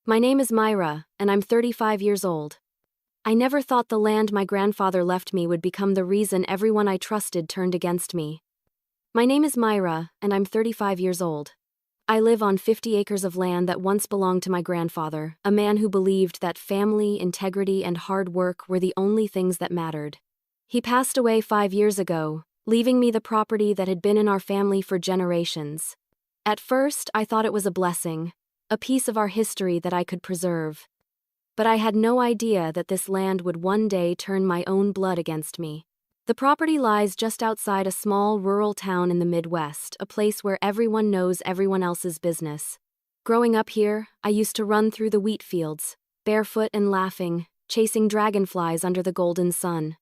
My name is Myra, and I'm 35 years old. I never thought the land my grandfather left me would become the reason everyone I trusted turned against me. My name is Myra, and I'm 35 years old. I live on 50 acres of land that once belonged to my grandfather, a man who believed that family, integrity, and hard work were the only things that mattered. He passed away 5 years ago, leaving me the property that had been in our family for generations. At first, I thought it was a blessing, a piece of our history that I could preserve. But I had no idea that this land would one day turn my own blood against me. The property lies just outside a small rural town in the Midwest, a place where everyone knows everyone else's business. Growing up here, I used to run through the wheat fields, barefoot and laughing, chasing dragonflies under the golden sun.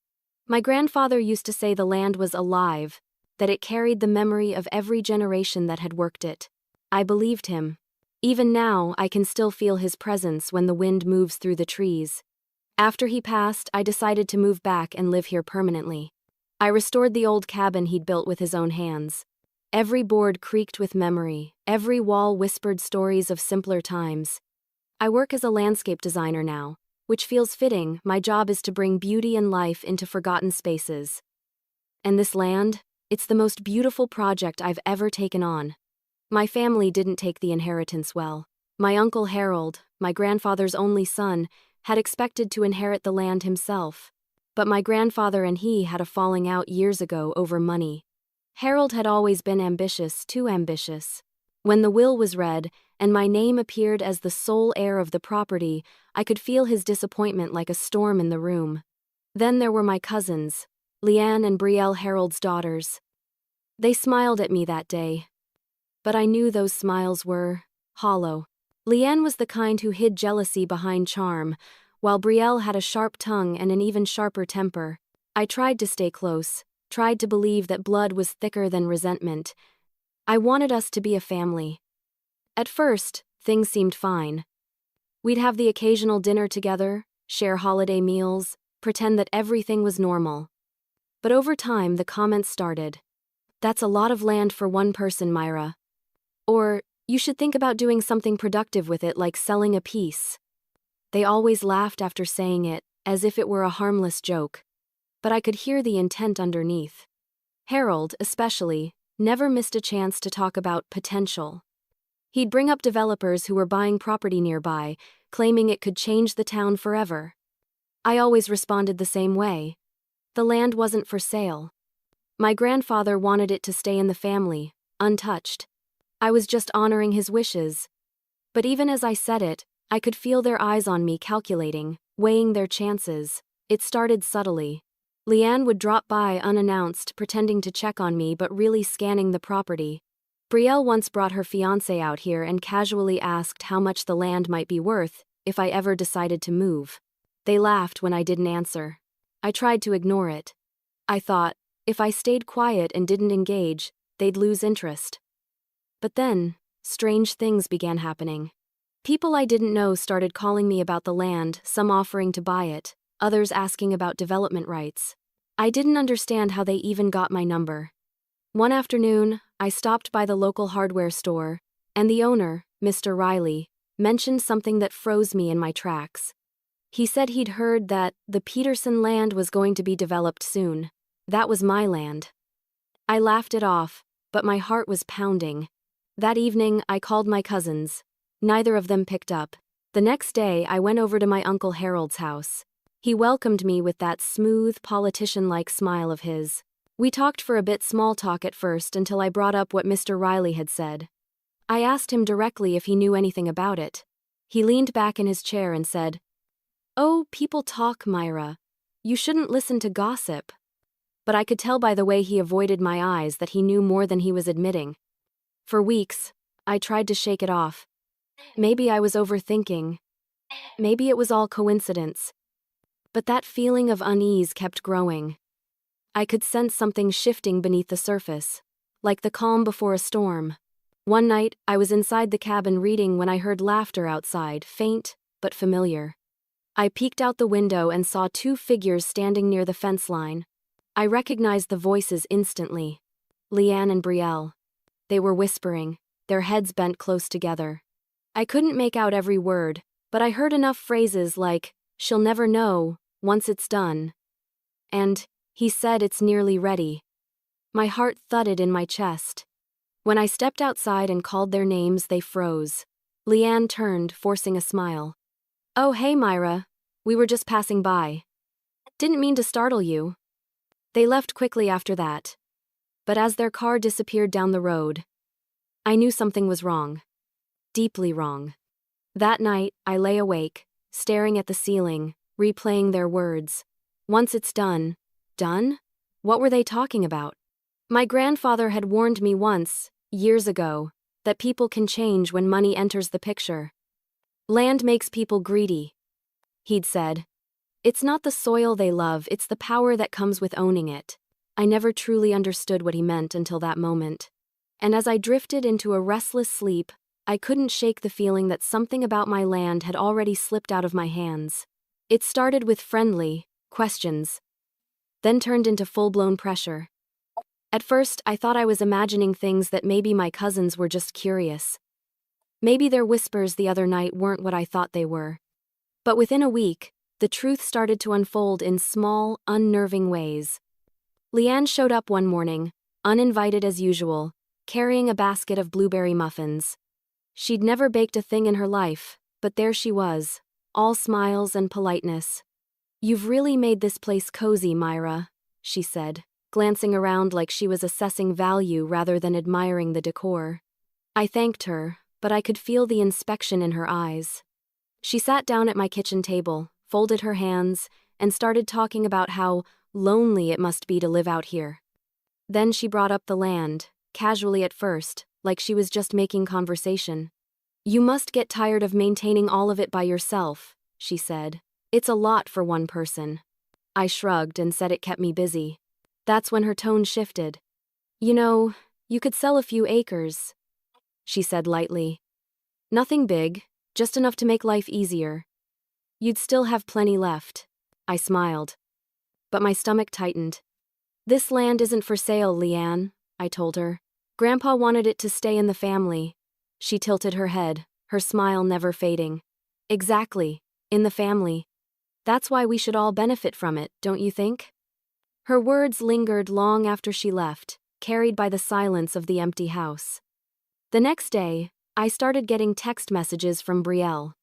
My grandfather used to say the land was alive, that it carried the memory of every generation that had worked it. I believed him. Even now, I can still feel his presence when the wind moves through the trees. After he passed, I decided to move back and live here permanently. I restored the old cabin he'd built with his own hands. Every board creaked with memory, every wall whispered stories of simpler times. I work as a landscape designer now, which feels fitting. My job is to bring beauty and life into forgotten spaces. And this land, it's the most beautiful project I've ever taken on. My family didn't take the inheritance well. My uncle Harold, my grandfather's only son, had expected to inherit the land himself. But my grandfather and he had a falling out years ago over money. Harold had always been ambitious, too ambitious. When the will was read, and my name appeared as the sole heir of the property, I could feel his disappointment like a storm in the room. Then there were my cousins, Leanne and Brielle, Harold's daughters. They smiled at me that day. But I knew those smiles were hollow. Leanne was the kind who hid jealousy behind charm, while Brielle had a sharp tongue and an even sharper temper. I tried to stay close, tried to believe that blood was thicker than resentment. I wanted us to be a family. At first, things seemed fine. We'd have the occasional dinner together, share holiday meals, pretend that everything was normal. But over time, the comments started. "That's a lot of land for one person, Myra." Or, "You should think about doing something productive with it, like selling a piece." They always laughed after saying it, as if it were a harmless joke. But I could hear the intent underneath. Harold, especially, never missed a chance to talk about potential. He'd bring up developers who were buying property nearby, claiming it could change the town forever. I always responded the same way. The land wasn't for sale. My grandfather wanted it to stay in the family, untouched. I was just honoring his wishes. But even as I said it, I could feel their eyes on me, calculating, weighing their chances. It started subtly. Leanne would drop by unannounced, pretending to check on me but really scanning the property. Brielle once brought her fiancé out here and casually asked how much the land might be worth if I ever decided to move. They laughed when I didn't answer. I tried to ignore it. I thought, if I stayed quiet and didn't engage, they'd lose interest. But then, strange things began happening. People I didn't know started calling me about the land, some offering to buy it, others asking about development rights. I didn't understand how they even got my number. One afternoon, I stopped by the local hardware store, and the owner, Mr. Riley, mentioned something that froze me in my tracks. He said he'd heard that the Peterson land was going to be developed soon. That was my land. I laughed it off, but my heart was pounding. That evening, I called my cousins. Neither of them picked up. The next day, I went over to my Uncle Harold's house. He welcomed me with that smooth, politician-like smile of his. We talked for a bit, small talk at first, until I brought up what Mr. Riley had said. I asked him directly if he knew anything about it. He leaned back in his chair and said, "Oh, people talk, Myra. You shouldn't listen to gossip." But I could tell by the way he avoided my eyes that he knew more than he was admitting. For weeks, I tried to shake it off. Maybe I was overthinking. Maybe it was all coincidence. But that feeling of unease kept growing. I could sense something shifting beneath the surface, like the calm before a storm. One night, I was inside the cabin reading when I heard laughter outside, faint but familiar. I peeked out the window and saw two figures standing near the fence line. I recognized the voices instantly. Leanne and Brielle. They were whispering, their heads bent close together. I couldn't make out every word, but I heard enough phrases like, "She'll never know, once it's done," and, "He said it's nearly ready." My heart thudded in my chest. When I stepped outside and called their names, they froze. Leanne turned, forcing a smile. "Oh, hey, Myra. We were just passing by. Didn't mean to startle you." They left quickly after that. But as their car disappeared down the road, I knew something was wrong. Deeply wrong. That night, I lay awake, staring at the ceiling, replaying their words. Once it's done. Done? What were they talking about? My grandfather had warned me once, years ago, that people can change when money enters the picture. Land makes people greedy, he'd said. It's not the soil they love, it's the power that comes with owning it. I never truly understood what he meant until that moment. And as I drifted into a restless sleep, I couldn't shake the feeling that something about my land had already slipped out of my hands. It started with friendly questions, then turned into full-blown pressure. At first, I thought I was imagining things that maybe my cousins were just curious. Maybe their whispers the other night weren't what I thought they were. But within a week, the truth started to unfold in small, unnerving ways. Leanne showed up one morning, uninvited as usual, carrying a basket of blueberry muffins. She'd never baked a thing in her life, but there she was, all smiles and politeness. "You've really made this place cozy, Myra," she said, glancing around like she was assessing value rather than admiring the decor. I thanked her, but I could feel the inspection in her eyes. She sat down at my kitchen table, folded her hands, and started talking about how lonely it must be to live out here. Then she brought up the land, casually at first, like she was just making conversation. "You must get tired of maintaining all of it by yourself," she said. "It's a lot for one person." I shrugged and said it kept me busy. That's when her tone shifted. "You know, you could sell a few acres," she said lightly. "Nothing big, just enough to make life easier. You'd still have plenty left." I smiled. But my stomach tightened. "This land isn't for sale, Leanne," I told her. "Grandpa wanted it to stay in the family." She tilted her head, her smile never fading. "Exactly, in the family. That's why we should all benefit from it, don't you think?" Her words lingered long after she left, carried by the silence of the empty house. The next day, I started getting text messages from Brielle.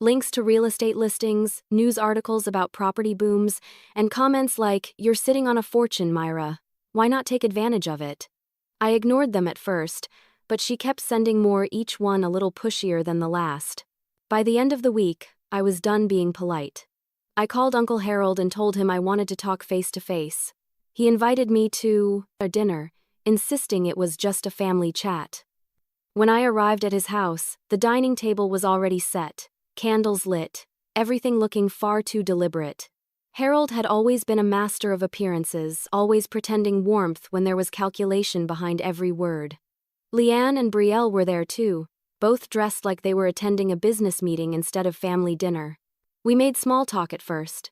Links to real estate listings, news articles about property booms, and comments like, "You're sitting on a fortune, Myra. Why not take advantage of it?" I ignored them at first, but she kept sending more, each one a little pushier than the last. By the end of the week, I was done being polite. I called Uncle Harold and told him I wanted to talk face to face. He invited me to a dinner, insisting it was just a family chat. When I arrived at his house, the dining table was already set, candles lit, everything looking far too deliberate. Harold had always been a master of appearances, always pretending warmth when there was calculation behind every word. Leanne and Brielle were there too, both dressed like they were attending a business meeting instead of family dinner. We made small talk at first.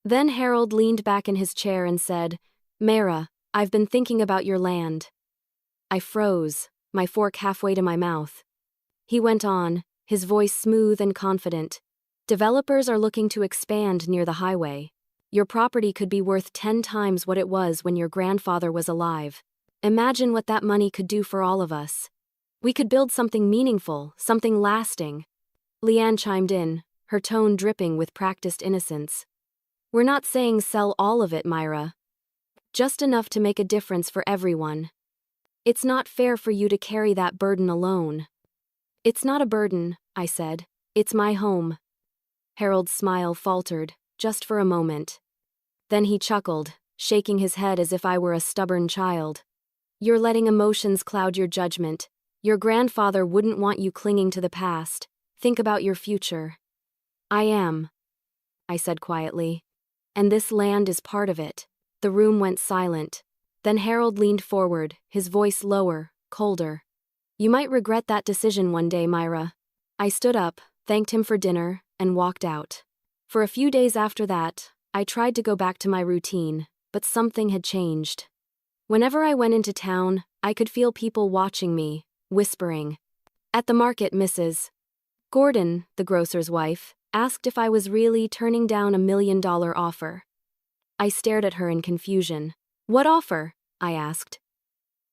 Then Harold leaned back in his chair and said, "Myra, I've been thinking about your land." I froze, my fork halfway to my mouth. He went on, his voice smooth and confident. "Developers are looking to expand near the highway. Your property could be worth 10 times what it was when your grandfather was alive. Imagine what that money could do for all of us. We could build something meaningful, something lasting." Leanne chimed in, her tone dripping with practiced innocence. "We're not saying sell all of it, Myra. Just enough to make a difference for everyone. It's not fair for you to carry that burden alone." "It's not a burden," I said. "It's my home." Harold's smile faltered, just for a moment. Then he chuckled, shaking his head as if I were a stubborn child. "You're letting emotions cloud your judgment. Your grandfather wouldn't want you clinging to the past. Think about your future." "I am," I said quietly. "And this land is part of it." The room went silent. Then Harold leaned forward, his voice lower, colder. "You might regret that decision one day, Myra." I stood up, thanked him for dinner, and walked out. For a few days after that, I tried to go back to my routine, but something had changed. Whenever I went into town, I could feel people watching me, whispering, "At the market, Mrs. Gordon, the grocer's wife, asked if I was really turning down $1 million offer. I stared at her in confusion. What offer? I asked.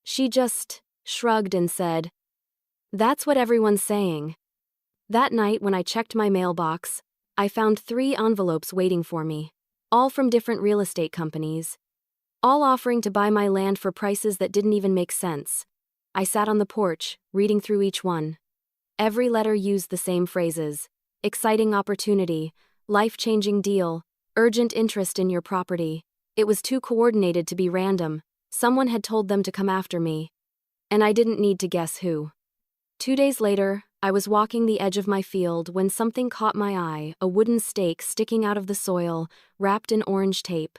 She just shrugged and said, "That's what everyone's saying." That night when I checked my mailbox, I found 3 envelopes waiting for me, all from different real estate companies, all offering to buy my land for prices that didn't even make sense. I sat on the porch, reading through each one. Every letter used the same phrases: exciting opportunity, life-changing deal, urgent interest in your property. It was too coordinated to be random. Someone had told them to come after me. And I didn't need to guess who. 2 days later, I was walking the edge of my field when something caught my eye, a wooden stake sticking out of the soil, wrapped in orange tape.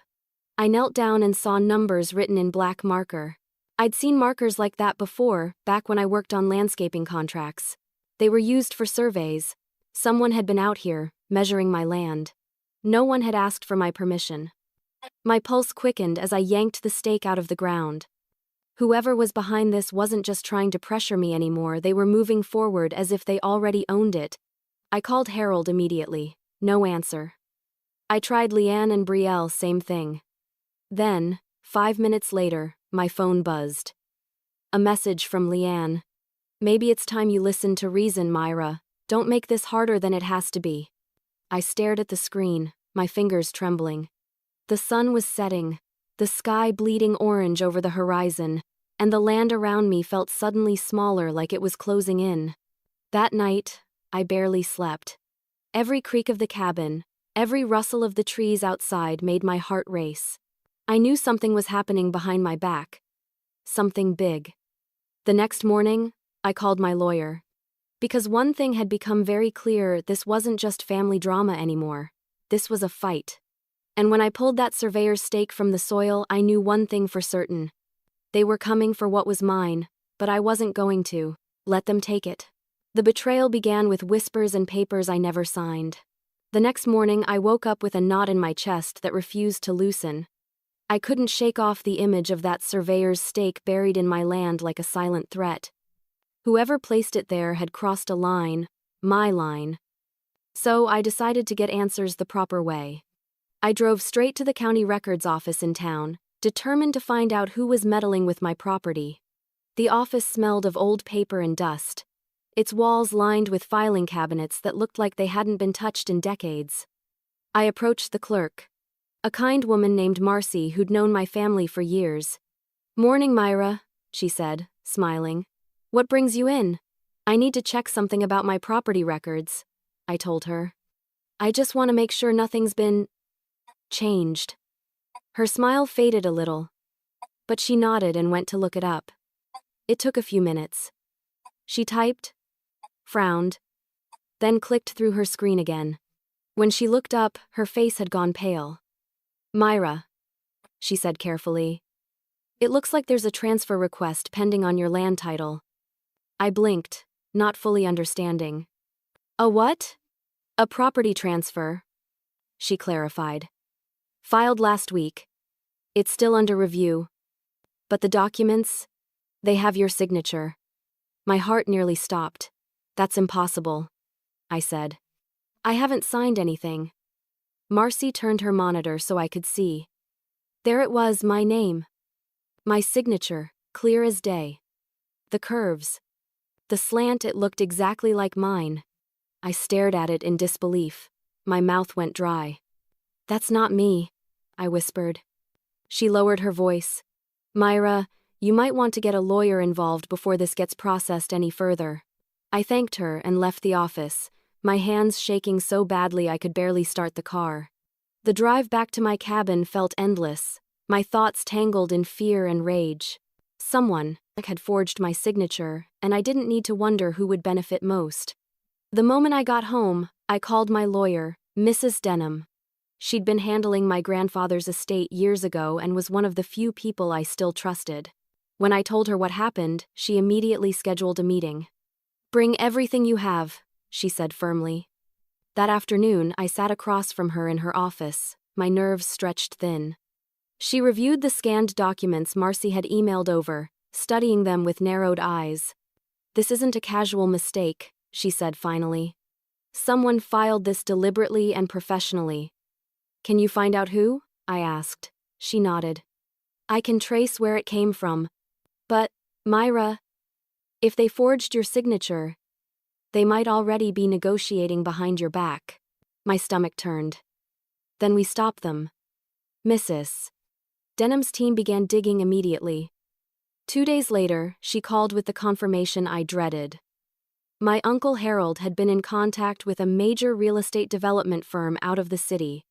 I knelt down and saw numbers written in black marker. I'd seen markers like that before, back when I worked on landscaping contracts. They were used for surveys. Someone had been out here, measuring my land. No one had asked for my permission. My pulse quickened as I yanked the stake out of the ground. Whoever was behind this wasn't just trying to pressure me anymore, they were moving forward as if they already owned it. I called Harold immediately. No answer. I tried Leanne and Brielle, same thing. Then, 5 minutes later, my phone buzzed. A message from Leanne. "Maybe it's time you listened to reason, Myra. Don't make this harder than it has to be." I stared at the screen, my fingers trembling. The sun was setting, the sky bleeding orange over the horizon, and the land around me felt suddenly smaller, like it was closing in. That night, I barely slept. Every creak of the cabin, every rustle of the trees outside made my heart race. I knew something was happening behind my back. Something big. The next morning, I called my lawyer. Because one thing had become very clear: this wasn't just family drama anymore. This was a fight. And when I pulled that surveyor's stake from the soil, I knew one thing for certain. They were coming for what was mine, but I wasn't going to let them take it. The betrayal began with whispers and papers I never signed. The next morning, I woke up with a knot in my chest that refused to loosen. I couldn't shake off the image of that surveyor's stake buried in my land like a silent threat. Whoever placed it there had crossed a line, my line. So I decided to get answers the proper way. I drove straight to the county records office in town, determined to find out who was meddling with my property. The office smelled of old paper and dust, its walls lined with filing cabinets that looked like they hadn't been touched in decades. I approached the clerk, a kind woman named Marcy who'd known my family for years. "Morning, Myra," she said, smiling. "What brings you in?" "I need to check something about my property records," I told her. "I just want to make sure nothing's been changed." Her smile faded a little, but she nodded and went to look it up. It took a few minutes. She typed, frowned, then clicked through her screen again. When she looked up, her face had gone pale. "Myra," she said carefully, "it looks like there's a transfer request pending on your land title." I blinked, not fully understanding. "A what?" "A property transfer," she clarified. "Filed last week. It's still under review. But the documents, they have your signature." My heart nearly stopped. "That's impossible," I said. "I haven't signed anything." Marcy turned her monitor so I could see. There it was, my name. My signature, clear as day. The curves. The slant, it looked exactly like mine. I stared at it in disbelief. My mouth went dry. "That's not me," I whispered. She lowered her voice. "Myra, you might want to get a lawyer involved before this gets processed any further." I thanked her and left the office, my hands shaking so badly I could barely start the car. The drive back to my cabin felt endless, my thoughts tangled in fear and rage. Someone had forged my signature, and I didn't need to wonder who would benefit most. The moment I got home, I called my lawyer, Mrs. Denham. She'd been handling my grandfather's estate years ago and was one of the few people I still trusted. When I told her what happened, she immediately scheduled a meeting. "Bring everything you have," she said firmly. That afternoon, I sat across from her in her office, my nerves stretched thin. She reviewed the scanned documents Marcy had emailed over, studying them with narrowed eyes. "This isn't a casual mistake," she said finally. Someone filed this deliberately and professionally. Can you find out who? I asked. She nodded. I can trace where it came from. But, Myra, if they forged your signature, they might already be negotiating behind your back. My stomach turned. Then we stop them. Mrs. Denham's team began digging immediately. 2 days later, she called with the confirmation I dreaded. My Uncle Harold had been in contact with a major real estate development firm out of the city.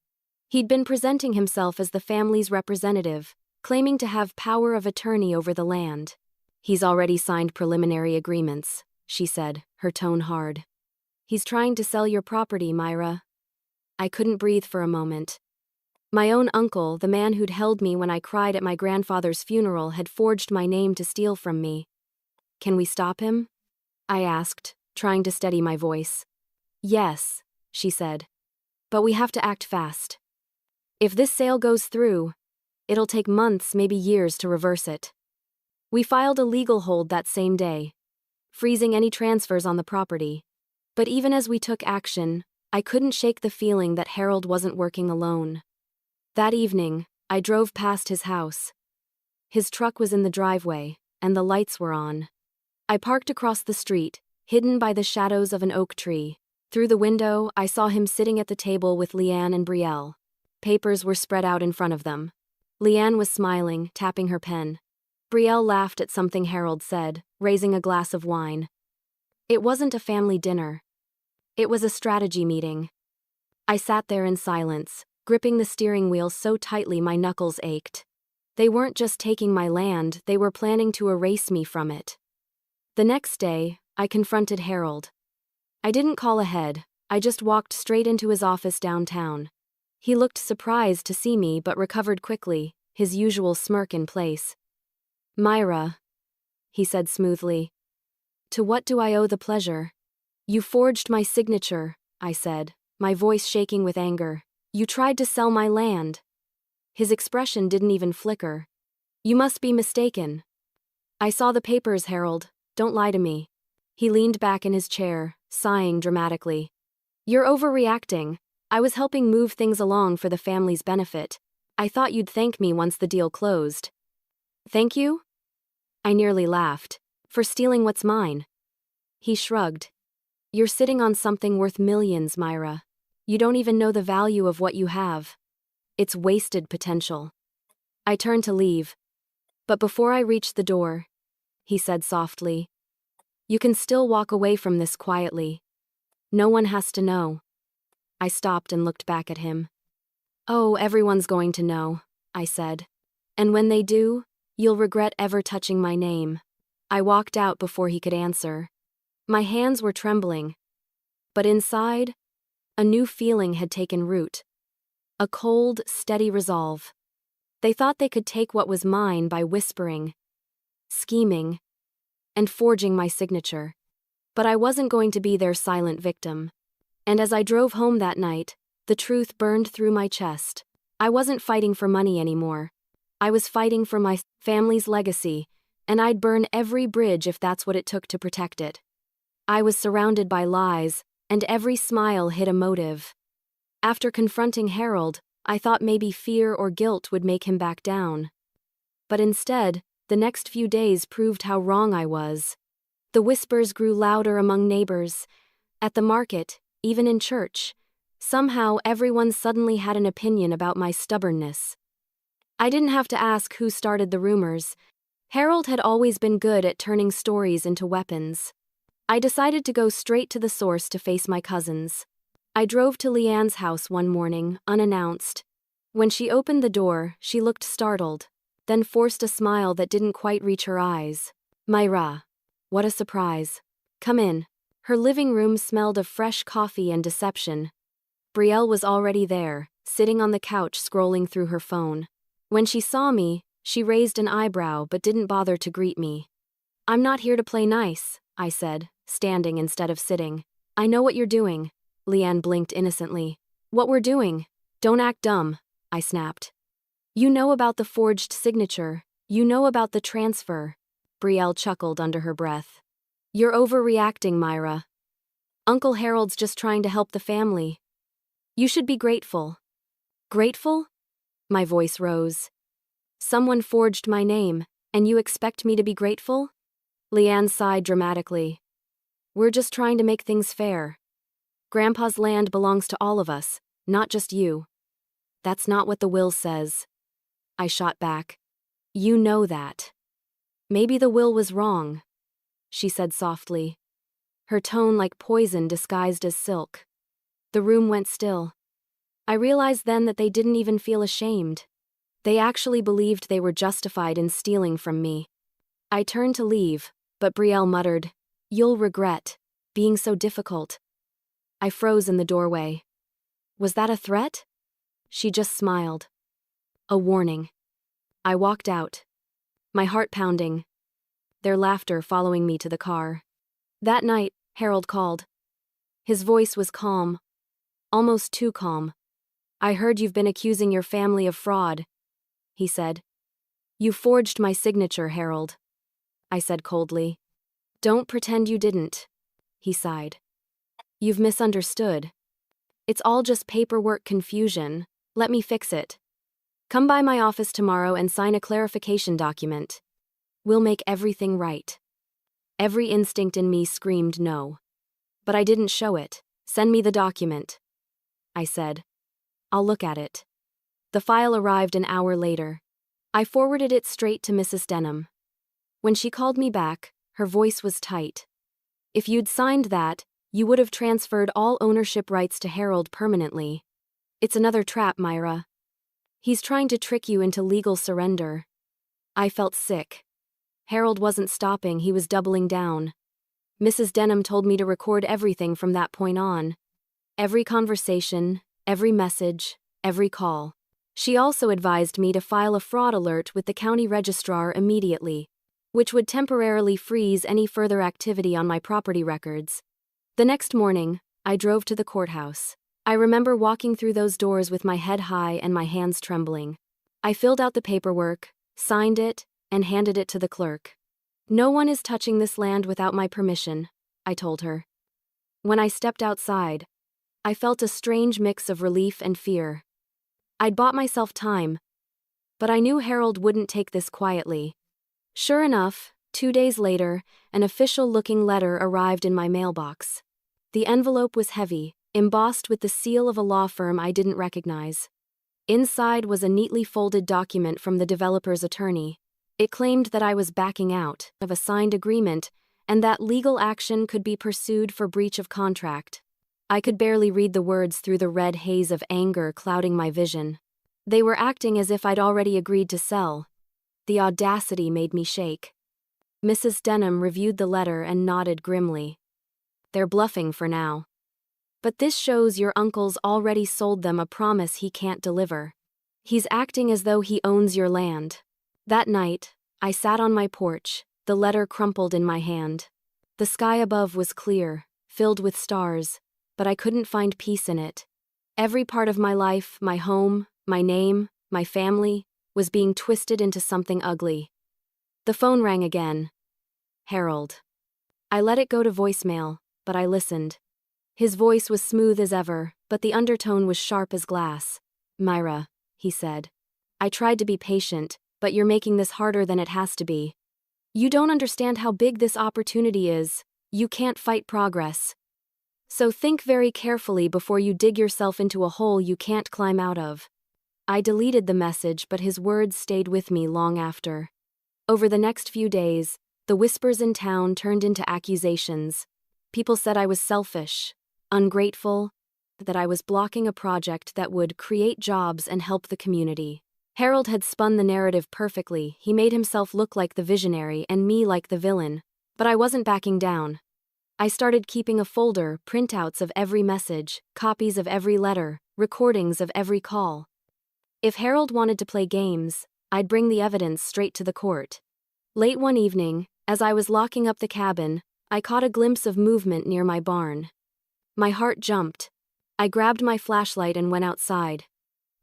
He'd been presenting himself as the family's representative, claiming to have power of attorney over the land. He's already signed preliminary agreements, she said, her tone hard. He's trying to sell your property, Myra. I couldn't breathe for a moment. My own uncle, the man who'd held me when I cried at my grandfather's funeral, had forged my name to steal from me. Can we stop him? I asked, trying to steady my voice. Yes, she said. But we have to act fast. If this sale goes through, it'll take months, maybe years to reverse it. We filed a legal hold that same day, freezing any transfers on the property. But even as we took action, I couldn't shake the feeling that Harold wasn't working alone. That evening, I drove past his house. His truck was in the driveway, and the lights were on. I parked across the street, hidden by the shadows of an oak tree. Through the window, I saw him sitting at the table with Leanne and Brielle. Papers were spread out in front of them. Leanne was smiling, tapping her pen. Brielle laughed at something Harold said, raising a glass of wine. It wasn't a family dinner. It was a strategy meeting. I sat there in silence, gripping the steering wheel so tightly my knuckles ached. They weren't just taking my land, they were planning to erase me from it. The next day, I confronted Harold. I didn't call ahead, I just walked straight into his office downtown. He looked surprised to see me but recovered quickly, his usual smirk in place. Myra, he said smoothly. To what do I owe the pleasure? You forged my signature, I said, my voice shaking with anger. You tried to sell my land. His expression didn't even flicker. You must be mistaken. I saw the papers, Harold. Don't lie to me. He leaned back in his chair, sighing dramatically. You're overreacting. I was helping move things along for the family's benefit. I thought you'd thank me once the deal closed. Thank you? I nearly laughed. For stealing what's mine. He shrugged. You're sitting on something worth millions, Myra. You don't even know the value of what you have. It's wasted potential. I turned to leave. But before I reached the door, he said softly, you can still walk away from this quietly. No one has to know. I stopped and looked back at him. Oh, everyone's going to know, I said. And when they do, you'll regret ever touching my name. I walked out before he could answer. My hands were trembling. But inside, a new feeling had taken root. A cold, steady resolve. They thought they could take what was mine by whispering, scheming, and forging my signature. But I wasn't going to be their silent victim. And as I drove home that night, the truth burned through my chest. I wasn't fighting for money anymore. I was fighting for my family's legacy, and I'd burn every bridge if that's what it took to protect it. I was surrounded by lies, and every smile hid a motive. After confronting Harold, I thought maybe fear or guilt would make him back down. But instead, the next few days proved how wrong I was. The whispers grew louder among neighbors, at the market, even in church. Somehow, everyone suddenly had an opinion about my stubbornness. I didn't have to ask who started the rumors. Harold had always been good at turning stories into weapons. I decided to go straight to the source to face my cousins. I drove to Leanne's house one morning, unannounced. When she opened the door, she looked startled, then forced a smile that didn't quite reach her eyes. Myra. What a surprise. Come in. Her living room smelled of fresh coffee and deception. Brielle was already there, sitting on the couch scrolling through her phone. When she saw me, she raised an eyebrow but didn't bother to greet me. I'm not here to play nice, I said, standing instead of sitting. I know what you're doing. Leanne blinked innocently. What we're doing? Don't act dumb, I snapped. You know about the forged signature. You know about the transfer. Brielle chuckled under her breath. You're overreacting, Myra. Uncle Harold's just trying to help the family. You should be grateful. Grateful? My voice rose. Someone forged my name, and you expect me to be grateful? Leanne sighed dramatically. We're just trying to make things fair. Grandpa's land belongs to all of us, not just you. That's not what the will says. I shot back. You know that. Maybe the will was wrong, she said softly, her tone like poison disguised as silk. The room went still. I realized then that they didn't even feel ashamed. They actually believed they were justified in stealing from me. I turned to leave, but Brielle muttered, "You'll regret being so difficult." I froze in the doorway. Was that a threat? She just smiled. A warning. I walked out, my heart pounding, their laughter following me to the car. That night, Harold called. His voice was calm, almost too calm. "I heard you've been accusing your family of fraud," he said. "You forged my signature, Harold," I said coldly. "Don't pretend you didn't," he sighed. "You've misunderstood. It's all just paperwork confusion. Let me fix it. Come by my office tomorrow and sign a clarification document. We'll make everything right." Every instinct in me screamed no. But I didn't show it. "Send me the document," I said. "I'll look at it." The file arrived an hour later. I forwarded it straight to Mrs. Denham. When she called me back, her voice was tight. "If you'd signed that, you would have transferred all ownership rights to Harold permanently. It's another trap, Myra. He's trying to trick you into legal surrender." I felt sick. Harold wasn't stopping, he was doubling down. Mrs. Denham told me to record everything from that point on. Every conversation, every message, every call. She also advised me to file a fraud alert with the county registrar immediately, which would temporarily freeze any further activity on my property records. The next morning, I drove to the courthouse. I remember walking through those doors with my head high and my hands trembling. I filled out the paperwork, signed it, and handed it to the clerk. "No one is touching this land without my permission," I told her. When I stepped outside, I felt a strange mix of relief and fear. I'd bought myself time, but I knew Harold wouldn't take this quietly. Sure enough, 2 days later, an official-looking letter arrived in my mailbox. The envelope was heavy, embossed with the seal of a law firm I didn't recognize. Inside was a neatly folded document from the developer's attorney. It claimed that I was backing out of a signed agreement and that legal action could be pursued for breach of contract. I could barely read the words through the red haze of anger clouding my vision. They were acting as if I'd already agreed to sell. The audacity made me shake. Mrs. Denham reviewed the letter and nodded grimly. "They're bluffing for now. But this shows your uncle's already sold them a promise he can't deliver. He's acting as though he owns your land." That night, I sat on my porch, the letter crumpled in my hand. The sky above was clear, filled with stars, but I couldn't find peace in it. Every part of my life, my home, my name, my family, was being twisted into something ugly. The phone rang again. Harold. I let it go to voicemail, but I listened. His voice was smooth as ever, but the undertone was sharp as glass. "Myra," he said. "I tried to be patient, but you're making this harder than it has to be. You don't understand how big this opportunity is. You can't fight progress. So think very carefully before you dig yourself into a hole you can't climb out of." I deleted the message, but his words stayed with me long after. Over the next few days, the whispers in town turned into accusations. People said I was selfish, ungrateful, that I was blocking a project that would create jobs and help the community. Harold had spun the narrative perfectly. He made himself look like the visionary and me like the villain. But I wasn't backing down. I started keeping a folder, printouts of every message, copies of every letter, recordings of every call. If Harold wanted to play games, I'd bring the evidence straight to the court. Late one evening, as I was locking up the cabin, I caught a glimpse of movement near my barn. My heart jumped. I grabbed my flashlight and went outside.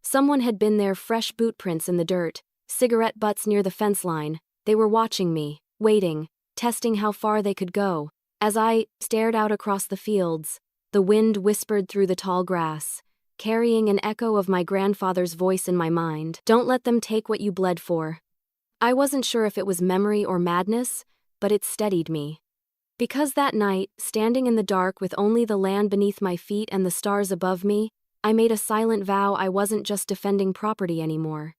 Someone had been there, fresh boot prints in the dirt, cigarette butts near the fence line. They were watching me, waiting, testing how far they could go. As I stared out across the fields, the wind whispered through the tall grass, carrying an echo of my grandfather's voice in my mind. Don't let them take what you bled for. I wasn't sure if it was memory or madness, but it steadied me. Because that night, standing in the dark with only the land beneath my feet and the stars above me, I made a silent vow I wasn't just defending property anymore.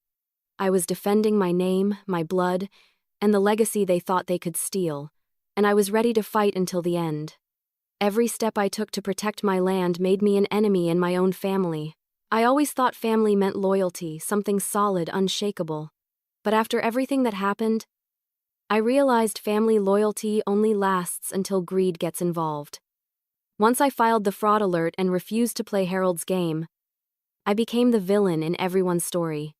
I was defending my name, my blood, and the legacy they thought they could steal, and I was ready to fight until the end. Every step I took to protect my land made me an enemy in my own family. I always thought family meant loyalty, something solid, unshakable. But after everything that happened, I realized family loyalty only lasts until greed gets involved. Once I filed the fraud alert and refused to play Harold's game, I became the villain in everyone's story.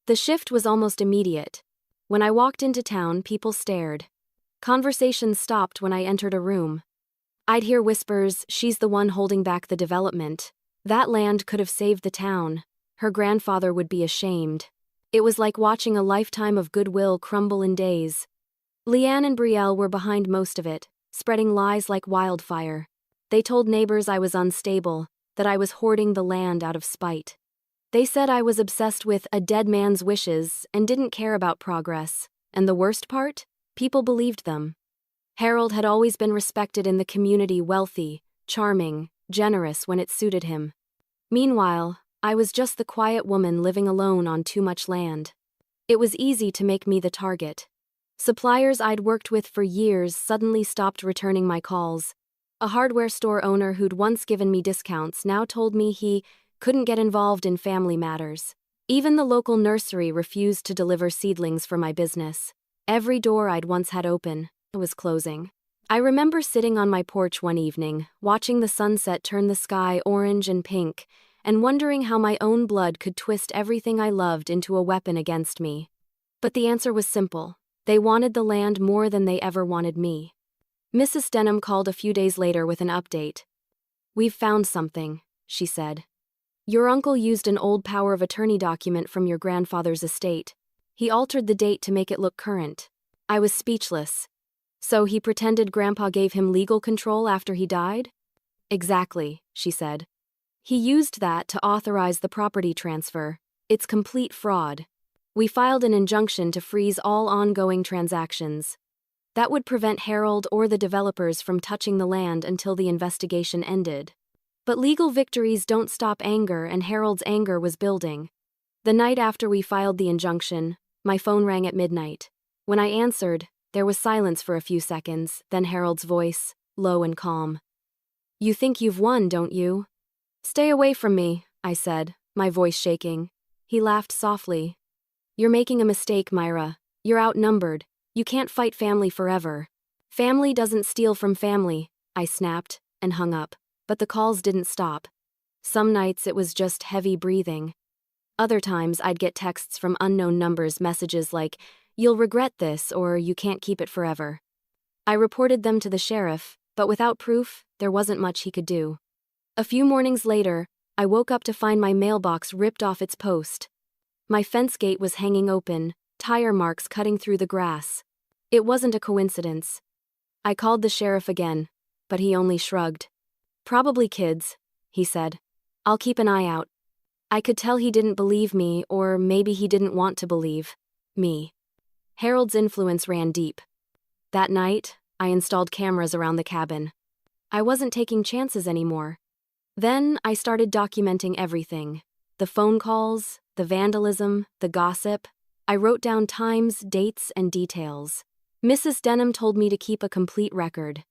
The shift was almost immediate. When I walked into town, people stared. Conversations stopped when I entered a room. I'd hear whispers, "She's the one holding back the development. That land could have saved the town. Her grandfather would be ashamed." It was like watching a lifetime of goodwill crumble in days. Leanne and Brielle were behind most of it, spreading lies like wildfire. They told neighbors I was unstable, that I was hoarding the land out of spite. They said I was obsessed with a dead man's wishes and didn't care about progress. And the worst part? People believed them. Harold had always been respected in the community, wealthy, charming, generous when it suited him. Meanwhile, I was just the quiet woman living alone on too much land. It was easy to make me the target. Suppliers I'd worked with for years suddenly stopped returning my calls. A hardware store owner who'd once given me discounts now told me he couldn't get involved in family matters. Even the local nursery refused to deliver seedlings for my business. Every door I'd once had open was closing. I remember sitting on my porch one evening, watching the sunset turn the sky orange and pink, and wondering how my own blood could twist everything I loved into a weapon against me. But the answer was simple. They wanted the land more than they ever wanted me. Mrs. Denham called a few days later with an update. "We've found something," she said. "Your uncle used an old power of attorney document from your grandfather's estate. He altered the date to make it look current." I was speechless. "So he pretended Grandpa gave him legal control after he died?" "Exactly," she said. "He used that to authorize the property transfer. It's complete fraud. We filed an injunction to freeze all ongoing transactions. That would prevent Harold or the developers from touching the land until the investigation ended. But legal victories don't stop anger, and Harold's anger was building. The night after we filed the injunction, my phone rang at midnight. When I answered, there was silence for a few seconds, then Harold's voice, low and calm. "You think you've won, don't you?" "Stay away from me," I said, my voice shaking. He laughed softly. "You're making a mistake, Myra. You're outnumbered. You can't fight family forever." "Family doesn't steal from family," I snapped, and hung up. But the calls didn't stop. Some nights it was just heavy breathing. Other times I'd get texts from unknown numbers, messages like, "You'll regret this," or "You can't keep it forever." I reported them to the sheriff, but without proof, there wasn't much he could do. A few mornings later, I woke up to find my mailbox ripped off its post. My fence gate was hanging open, tire marks cutting through the grass. It wasn't a coincidence. I called the sheriff again, but he only shrugged. "Probably kids," he said. "I'll keep an eye out." I could tell he didn't believe me, or maybe he didn't want to believe me. Harold's influence ran deep. That night, I installed cameras around the cabin. I wasn't taking chances anymore. Then I started documenting everything. The phone calls, the vandalism, the gossip. I wrote down times, dates, and details. Mrs. Denham told me to keep a complete record.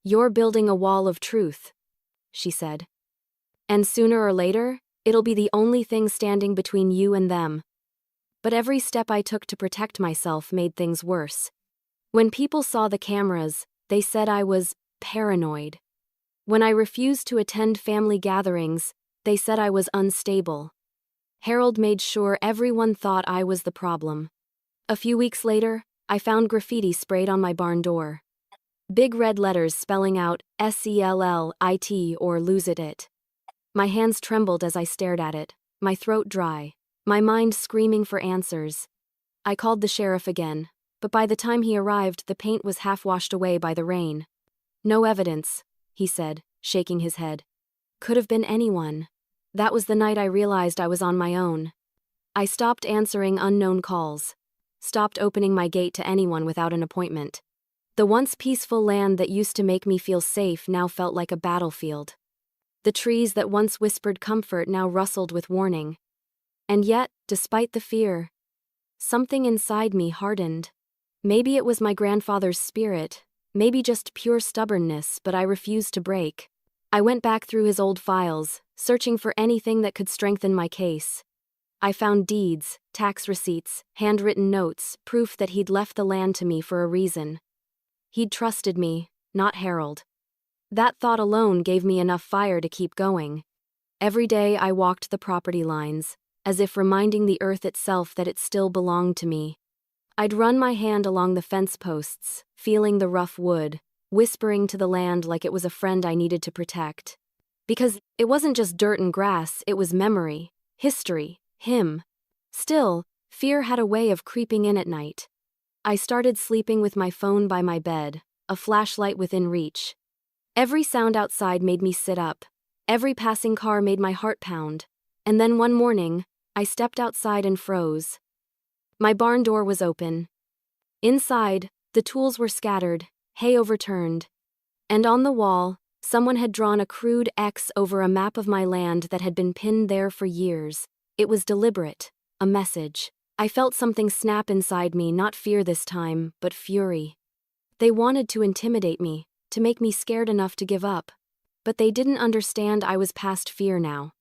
"You're building a wall of truth," she said. "And sooner or later, it'll be the only thing standing between you and them." But every step I took to protect myself made things worse. When people saw the cameras, they said I was paranoid. When I refused to attend family gatherings, they said I was unstable. Harold made sure everyone thought I was the problem. A few weeks later, I found graffiti sprayed on my barn door. Big red letters spelling out SELLIT or "Lose it." My hands trembled as I stared at it, my throat dry, my mind screaming for answers. I called the sheriff again, but by the time he arrived, the paint was half washed away by the rain. No evidence, he said, shaking his head. Could have been anyone. That was the night I realized I was on my own. I stopped answering unknown calls. Stopped opening my gate to anyone without an appointment. The once peaceful land that used to make me feel safe now felt like a battlefield. The trees that once whispered comfort now rustled with warning. And yet, despite the fear, something inside me hardened. Maybe it was my grandfather's spirit, maybe just pure stubbornness, but I refused to break. I went back through his old files, searching for anything that could strengthen my case. I found deeds, tax receipts, handwritten notes, proof that he'd left the land to me for a reason. He'd trusted me, not Harold. That thought alone gave me enough fire to keep going. Every day I walked the property lines, as if reminding the earth itself that it still belonged to me. I'd run my hand along the fence posts, feeling the rough wood, whispering to the land like it was a friend I needed to protect. Because it wasn't just dirt and grass, it was memory, history, him. Still, fear had a way of creeping in at night. I started sleeping with my phone by my bed, a flashlight within reach. Every sound outside made me sit up. Every passing car made my heart pound. And then one morning, I stepped outside and froze. My barn door was open. Inside, the tools were scattered, hay overturned. And on the wall, someone had drawn a crude X over a map of my land that had been pinned there for years. It was deliberate, a message. I felt something snap inside me, not fear this time, but fury. They wanted to intimidate me, to make me scared enough to give up. But they didn't understand I was past fear now.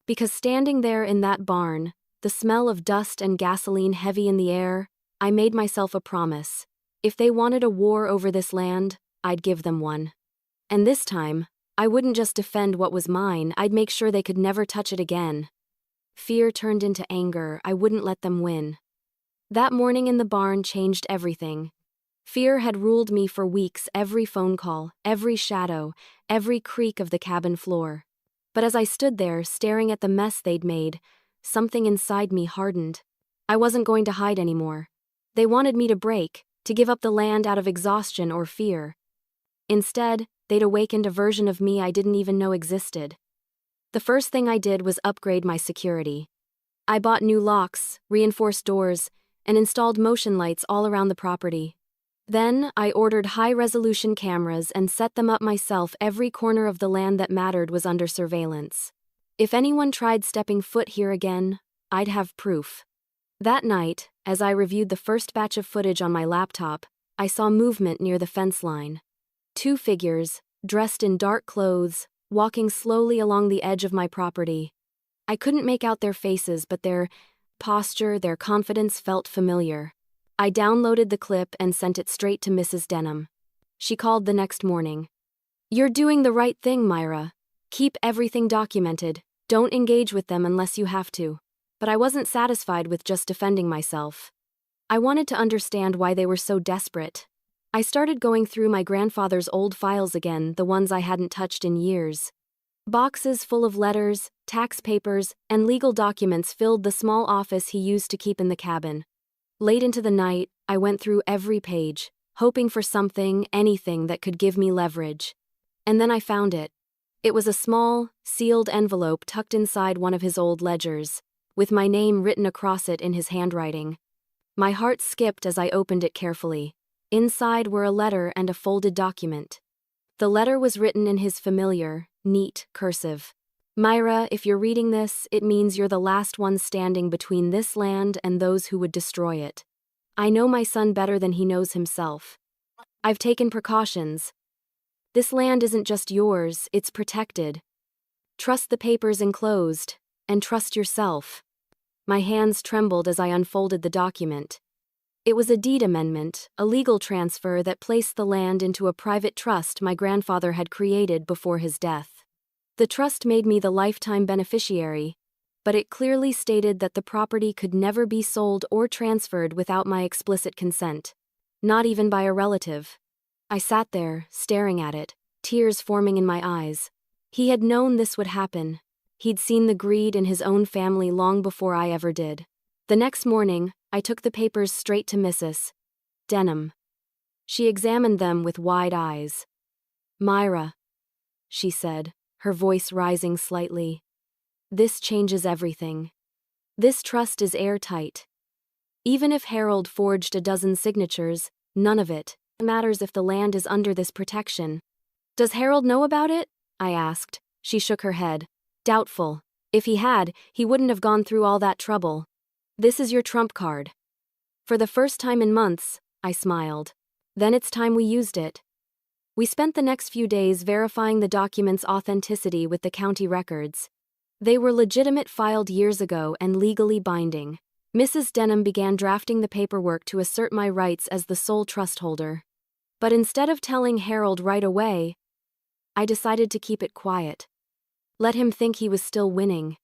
Because standing there in that barn, the smell of dust and gasoline heavy in the air, I made myself a promise. If they wanted a war over this land, I'd give them one. And this time, I wouldn't just defend what was mine, I'd make sure they could never touch it again. Fear turned into anger, I wouldn't let them win. That morning in the barn changed everything. Fear had ruled me for weeks, every phone call, every shadow, every creak of the cabin floor. But as I stood there, staring at the mess they'd made, something inside me hardened. I wasn't going to hide anymore. They wanted me to break, to give up the land out of exhaustion or fear. Instead, they'd awakened a version of me I didn't even know existed. The first thing I did was upgrade my security. I bought new locks, reinforced doors, and installed motion lights all around the property. Then, I ordered high-resolution cameras and set them up myself. Every corner of the land that mattered was under surveillance. If anyone tried stepping foot here again, I'd have proof. That night, as I reviewed the first batch of footage on my laptop, I saw movement near the fence line. Two figures, dressed in dark clothes, walking slowly along the edge of my property. I couldn't make out their faces, but their posture, their confidence felt familiar. I downloaded the clip and sent it straight to Mrs. Denham. She called the next morning. "You're doing the right thing, Myra. Keep everything documented. Don't engage with them unless you have to." But I wasn't satisfied with just defending myself. I wanted to understand why they were so desperate. I started going through my grandfather's old files again, the ones I hadn't touched in years. Boxes full of letters, tax papers, and legal documents filled the small office he used to keep in the cabin. Late into the night, I went through every page, hoping for something, anything that could give me leverage. And then I found it. It was a small, sealed envelope tucked inside one of his old ledgers, with my name written across it in his handwriting. My heart skipped as I opened it carefully. Inside were a letter and a folded document. The letter was written in his familiar, neat cursive. "Myra, if you're reading this, it means you're the last one standing between this land and those who would destroy it. I know my son better than he knows himself. I've taken precautions. This land isn't just yours, it's protected. Trust the papers enclosed, and trust yourself." My hands trembled as I unfolded the document. It was a deed amendment, a legal transfer that placed the land into a private trust my grandfather had created before his death. The trust made me the lifetime beneficiary, but it clearly stated that the property could never be sold or transferred without my explicit consent, not even by a relative. I sat there, staring at it, tears forming in my eyes. He had known this would happen. He'd seen the greed in his own family long before I ever did. The next morning, I took the papers straight to Mrs. Denham. She examined them with wide eyes. Myra, she said, her voice rising slightly. This changes everything. This trust is airtight. Even if Harold forged a dozen signatures, none of it matters if the land is under this protection. Does Harold know about it? I asked. She shook her head. Doubtful. If he had, he wouldn't have gone through all that trouble. This is your trump card. For the first time in months, I smiled. Then it's time we used it. We spent the next few days verifying the document's authenticity with the county records. They were legitimate, filed years ago, and legally binding. Mrs. Denham began drafting the paperwork to assert my rights as the sole trust holder. But instead of telling Harold right away, I decided to keep it quiet. Let him think he was still winning.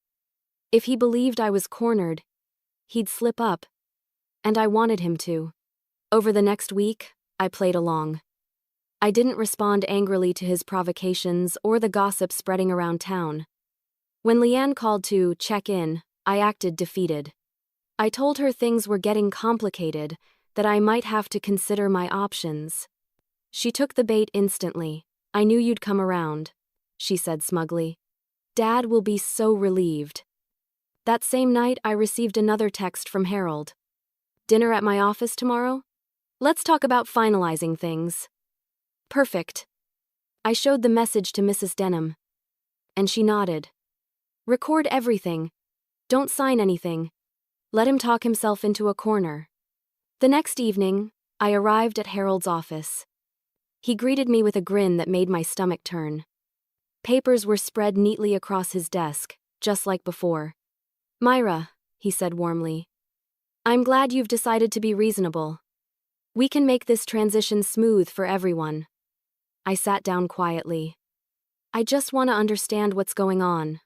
If he believed I was cornered, he'd slip up. And I wanted him to. Over the next week, I played along. I didn't respond angrily to his provocations or the gossip spreading around town. When Leanne called to check in, I acted defeated. I told her things were getting complicated, that I might have to consider my options. She took the bait instantly. I knew you'd come around, she said smugly. Dad will be so relieved. That same night, I received another text from Harold. Dinner at my office tomorrow? Let's talk about finalizing things. Perfect. I showed the message to Mrs. Denham. And she nodded. Record everything. Don't sign anything. Let him talk himself into a corner. The next evening, I arrived at Harold's office. He greeted me with a grin that made my stomach turn. Papers were spread neatly across his desk, just like before. Myra, he said warmly. I'm glad you've decided to be reasonable. We can make this transition smooth for everyone. I sat down quietly. I just want to understand what's going on,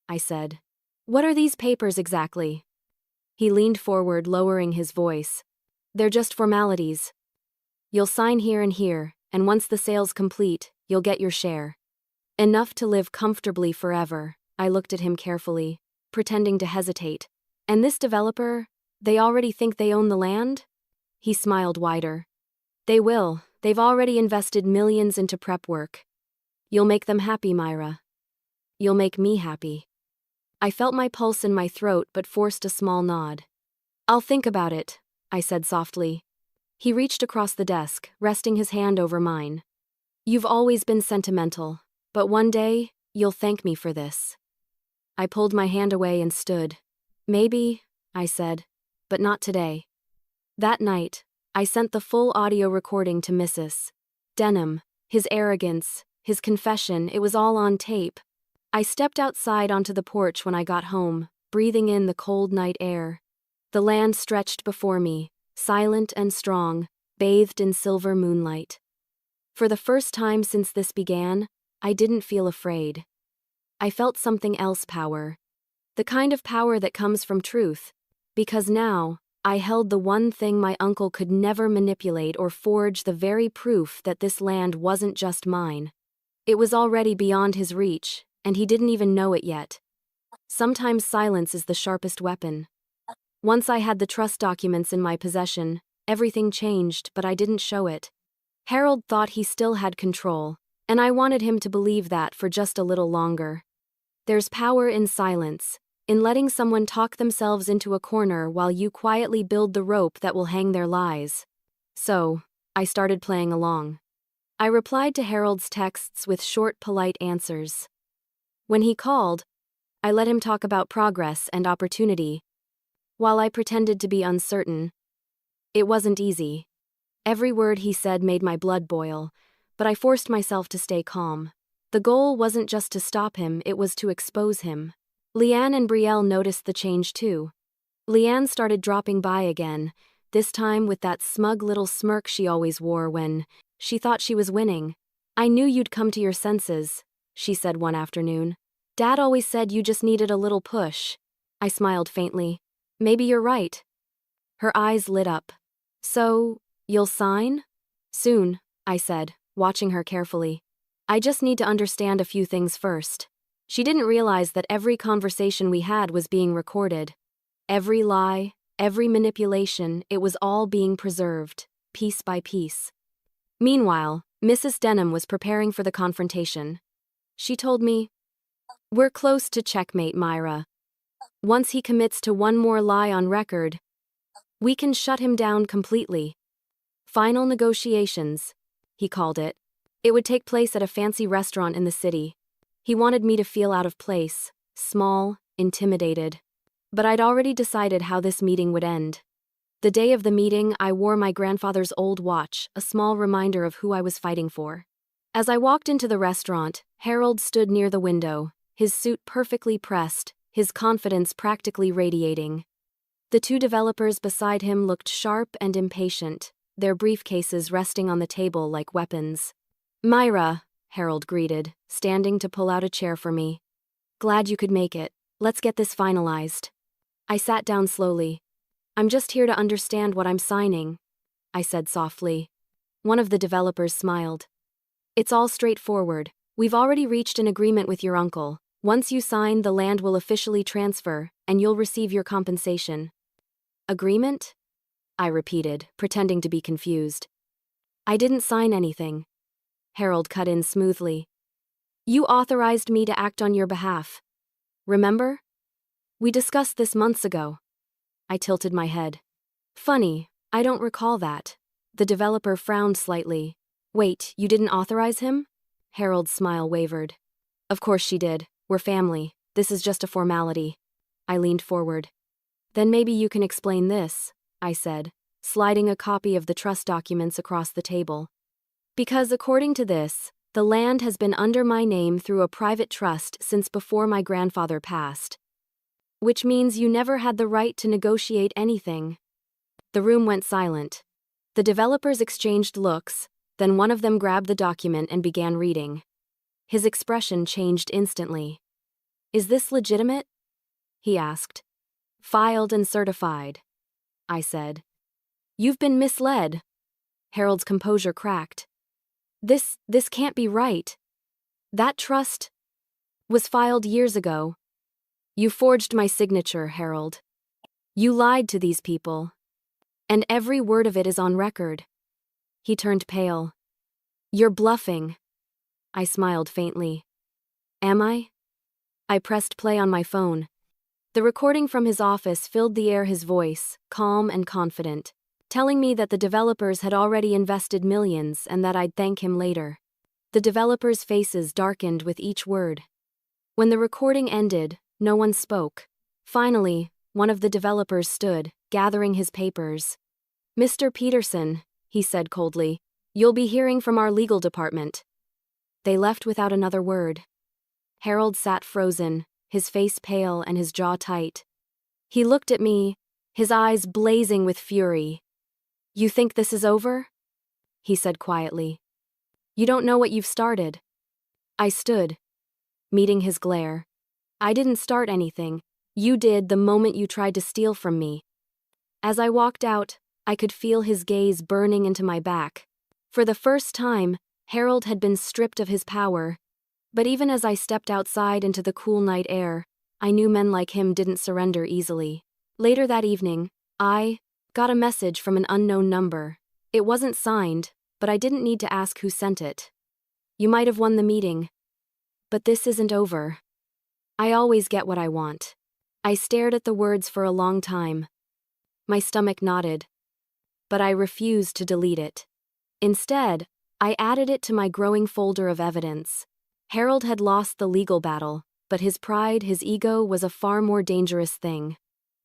I said. What are these papers exactly? He leaned forward, lowering his voice. They're just formalities. You'll sign here and here, and once the sale's complete, you'll get your share. Enough to live comfortably forever. I looked at him carefully, pretending to hesitate. And this developer, they already think they own the land? He smiled wider. They will. They've already invested millions into prep work. You'll make them happy, Myra. You'll make me happy. I felt my pulse in my throat but forced a small nod. I'll think about it, I said softly. He reached across the desk, resting his hand over mine. You've always been sentimental, but one day, you'll thank me for this. I pulled my hand away and stood. Maybe, I said, but not today. That night, I sent the full audio recording to Mrs. Denham. His arrogance, his confession, it was all on tape. I stepped outside onto the porch when I got home, breathing in the cold night air. The land stretched before me, silent and strong, bathed in silver moonlight. For the first time since this began, I didn't feel afraid. I felt something else, power. The kind of power that comes from truth. Because now, I held the one thing my uncle could never manipulate or forge, the very proof that this land wasn't just mine. It was already beyond his reach, and he didn't even know it yet. Sometimes silence is the sharpest weapon. Once I had the trust documents in my possession, everything changed, but I didn't show it. Harold thought he still had control, and I wanted him to believe that for just a little longer. There's power in silence, in letting someone talk themselves into a corner while you quietly build the rope that will hang their lies. So, I started playing along. I replied to Harold's texts with short, polite answers. When he called, I let him talk about progress and opportunity, while I pretended to be uncertain. It wasn't easy. Every word he said made my blood boil, but I forced myself to stay calm. The goal wasn't just to stop him, it was to expose him. Leanne and Brielle noticed the change too. Leanne started dropping by again, this time with that smug little smirk she always wore when she thought she was winning. I knew you'd come to your senses, she said one afternoon. Dad always said you just needed a little push. I smiled faintly. Maybe you're right. Her eyes lit up. So, you'll sign? Soon, I said, watching her carefully. I just need to understand a few things first. She didn't realize that every conversation we had was being recorded. Every lie, every manipulation, it was all being preserved, piece by piece. Meanwhile, Mrs. Denham was preparing for the confrontation. She told me, "We're close to checkmate, Myra. Once he commits to one more lie on record, we can shut him down completely. Final negotiations," he called it. It would take place at a fancy restaurant in the city. He wanted me to feel out of place, small, intimidated. But I'd already decided how this meeting would end. The day of the meeting, I wore my grandfather's old watch, a small reminder of who I was fighting for. As I walked into the restaurant, Harold stood near the window, his suit perfectly pressed, his confidence practically radiating. The two developers beside him looked sharp and impatient, their briefcases resting on the table like weapons. "Myra," Harold greeted, standing to pull out a chair for me. "Glad you could make it. Let's get this finalized." I sat down slowly. "I'm just here to understand what I'm signing," I said softly. One of the developers smiled. "It's all straightforward. We've already reached an agreement with your uncle. Once you sign, the land will officially transfer, and you'll receive your compensation." "Agreement?" I repeated, pretending to be confused. "I didn't sign anything." Harold cut in smoothly. "You authorized me to act on your behalf. Remember? We discussed this months ago." I tilted my head. "Funny, I don't recall that." The developer frowned slightly. "Wait, you didn't authorize him?" Harold's smile wavered. "Of course she did. We're family. This is just a formality." I leaned forward. "Then maybe you can explain this," I said, sliding a copy of the trust documents across the table. "Because according to this, the land has been under my name through a private trust since before my grandfather passed. Which means you never had the right to negotiate anything." The room went silent. The developers exchanged looks, then one of them grabbed the document and began reading. His expression changed instantly. "Is this legitimate?" he asked. "Filed and certified," I said. "You've been misled." Harold's composure cracked. This can't be right. That trust was filed years ago." "You forged my signature, Harold. You lied to these people. And every word of it is on record." He turned pale. "You're bluffing." I smiled faintly. "Am I?" I pressed play on my phone. The recording from his office filled the air, his voice, calm and confident, telling me that the developers had already invested millions and that I'd thank him later. The developers' faces darkened with each word. When the recording ended, no one spoke. Finally, one of the developers stood, gathering his papers. "Mr. Peterson," he said coldly, "you'll be hearing from our legal department." They left without another word. Harold sat frozen, his face pale and his jaw tight. He looked at me, his eyes blazing with fury. "You think this is over?" he said quietly. "You don't know what you've started." I stood, meeting his glare. "I didn't start anything. You did the moment you tried to steal from me." As I walked out, I could feel his gaze burning into my back. For the first time, Harold had been stripped of his power. But even as I stepped outside into the cool night air, I knew men like him didn't surrender easily. Later that evening, I got a message from an unknown number. It wasn't signed, but I didn't need to ask who sent it. "You might have won the meeting. But this isn't over. I always get what I want." I stared at the words for a long time. My stomach knotted. But I refused to delete it. Instead, I added it to my growing folder of evidence. Harold had lost the legal battle, but his pride, his ego, was a far more dangerous thing.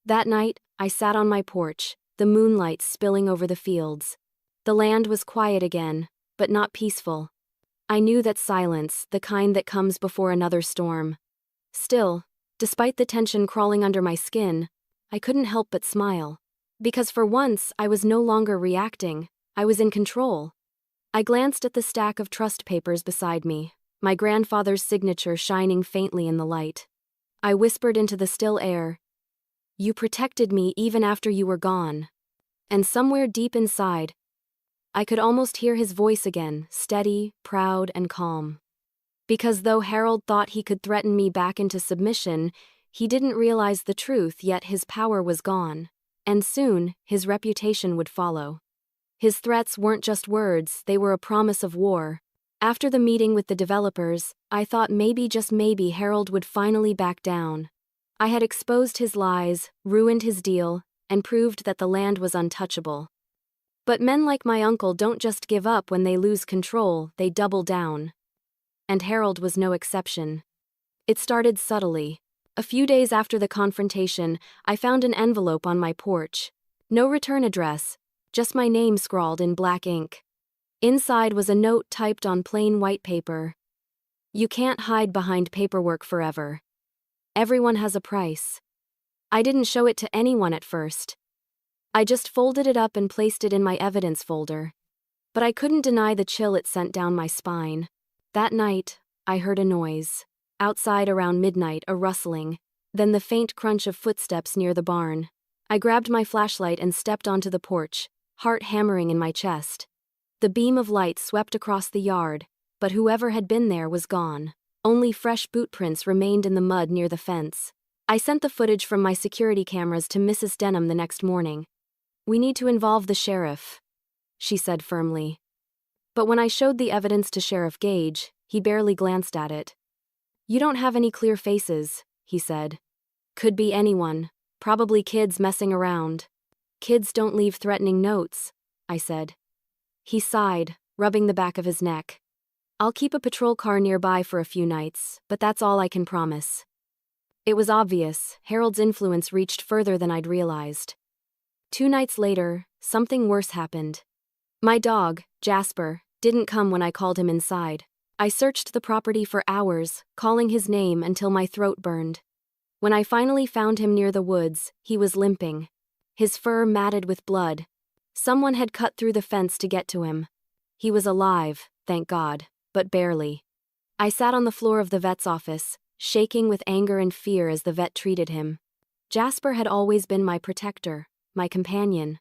That night, I sat on my porch, the moonlight spilling over the fields. The land was quiet again, but not peaceful. I knew that silence, the kind that comes before another storm. Still, despite the tension crawling under my skin, I couldn't help but smile. Because for once, I was no longer reacting, I was in control. I glanced at the stack of trust papers beside me, my grandfather's signature shining faintly in the light. I whispered into the still air, "You protected me even after you were gone." And somewhere deep inside, I could almost hear his voice again, steady, proud, and calm. Because though Harold thought he could threaten me back into submission, he didn't realize the truth, yet his power was gone. And soon, his reputation would follow. His threats weren't just words, they were a promise of war. After the meeting with the developers, I thought maybe, just maybe, Harold would finally back down. I had exposed his lies, ruined his deal, and proved that the land was untouchable. But men like my uncle don't just give up when they lose control, they double down. And Harold was no exception. It started subtly. A few days after the confrontation, I found an envelope on my porch. No return address, just my name scrawled in black ink. Inside was a note typed on plain white paper. You can't hide behind paperwork forever. Everyone has a price. I didn't show it to anyone at first. I just folded it up and placed it in my evidence folder. But I couldn't deny the chill it sent down my spine. That night, I heard a noise. Outside around midnight, a rustling, then the faint crunch of footsteps near the barn. I grabbed my flashlight and stepped onto the porch, heart hammering in my chest. The beam of light swept across the yard, but whoever had been there was gone. Only fresh boot prints remained in the mud near the fence. I sent the footage from my security cameras to Mrs. Denham the next morning. We need to involve the sheriff, she said firmly. But when I showed the evidence to Sheriff Gage, he barely glanced at it. You don't have any clear faces, he said. Could be anyone, probably kids messing around. Kids don't leave threatening notes, I said. He sighed, rubbing the back of his neck. I'll keep a patrol car nearby for a few nights, but that's all I can promise. It was obvious, Harold's influence reached further than I'd realized. 2 nights later, something worse happened. My dog, Jasper, didn't come when I called him inside. I searched the property for hours, calling his name until my throat burned. When I finally found him near the woods, he was limping. His fur matted with blood. Someone had cut through the fence to get to him. He was alive, thank God, but barely. I sat on the floor of the vet's office, shaking with anger and fear as the vet treated him. Jasper had always been my protector, my companion.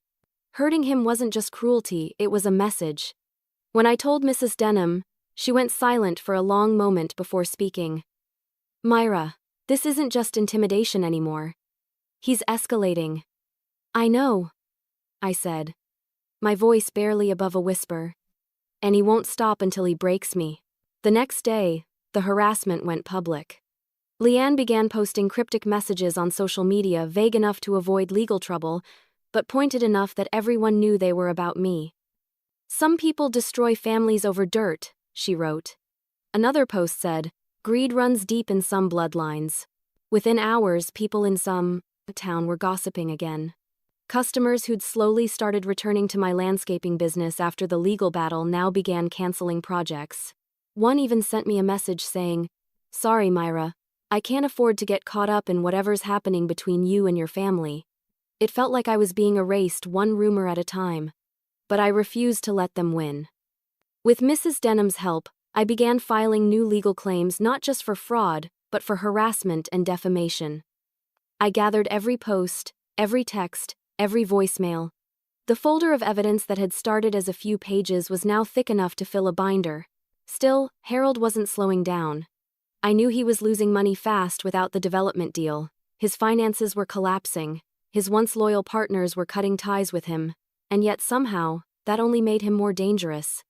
Hurting him wasn't just cruelty, it was a message. When I told Mrs. Denham, she went silent for a long moment before speaking. Myra, this isn't just intimidation anymore. He's escalating. I know, I said, my voice barely above a whisper. And he won't stop until he breaks me. The next day, the harassment went public. Leanne began posting cryptic messages on social media, vague enough to avoid legal trouble, but pointed enough that everyone knew they were about me. Some people destroy families over dirt, she wrote. Another post said, greed runs deep in some bloodlines. Within hours, people in some town were gossiping again. Customers who'd slowly started returning to my landscaping business after the legal battle now began canceling projects. One even sent me a message saying, Sorry, Myra, I can't afford to get caught up in whatever's happening between you and your family. It felt like I was being erased one rumor at a time. But I refused to let them win. With Mrs. Denham's help, I began filing new legal claims not just for fraud, but for harassment and defamation. I gathered every post, every text, every voicemail. The folder of evidence that had started as a few pages was now thick enough to fill a binder. Still, Harold wasn't slowing down. I knew he was losing money fast without the development deal. His finances were collapsing. His once loyal partners were cutting ties with him. And yet somehow, that only made him more dangerous.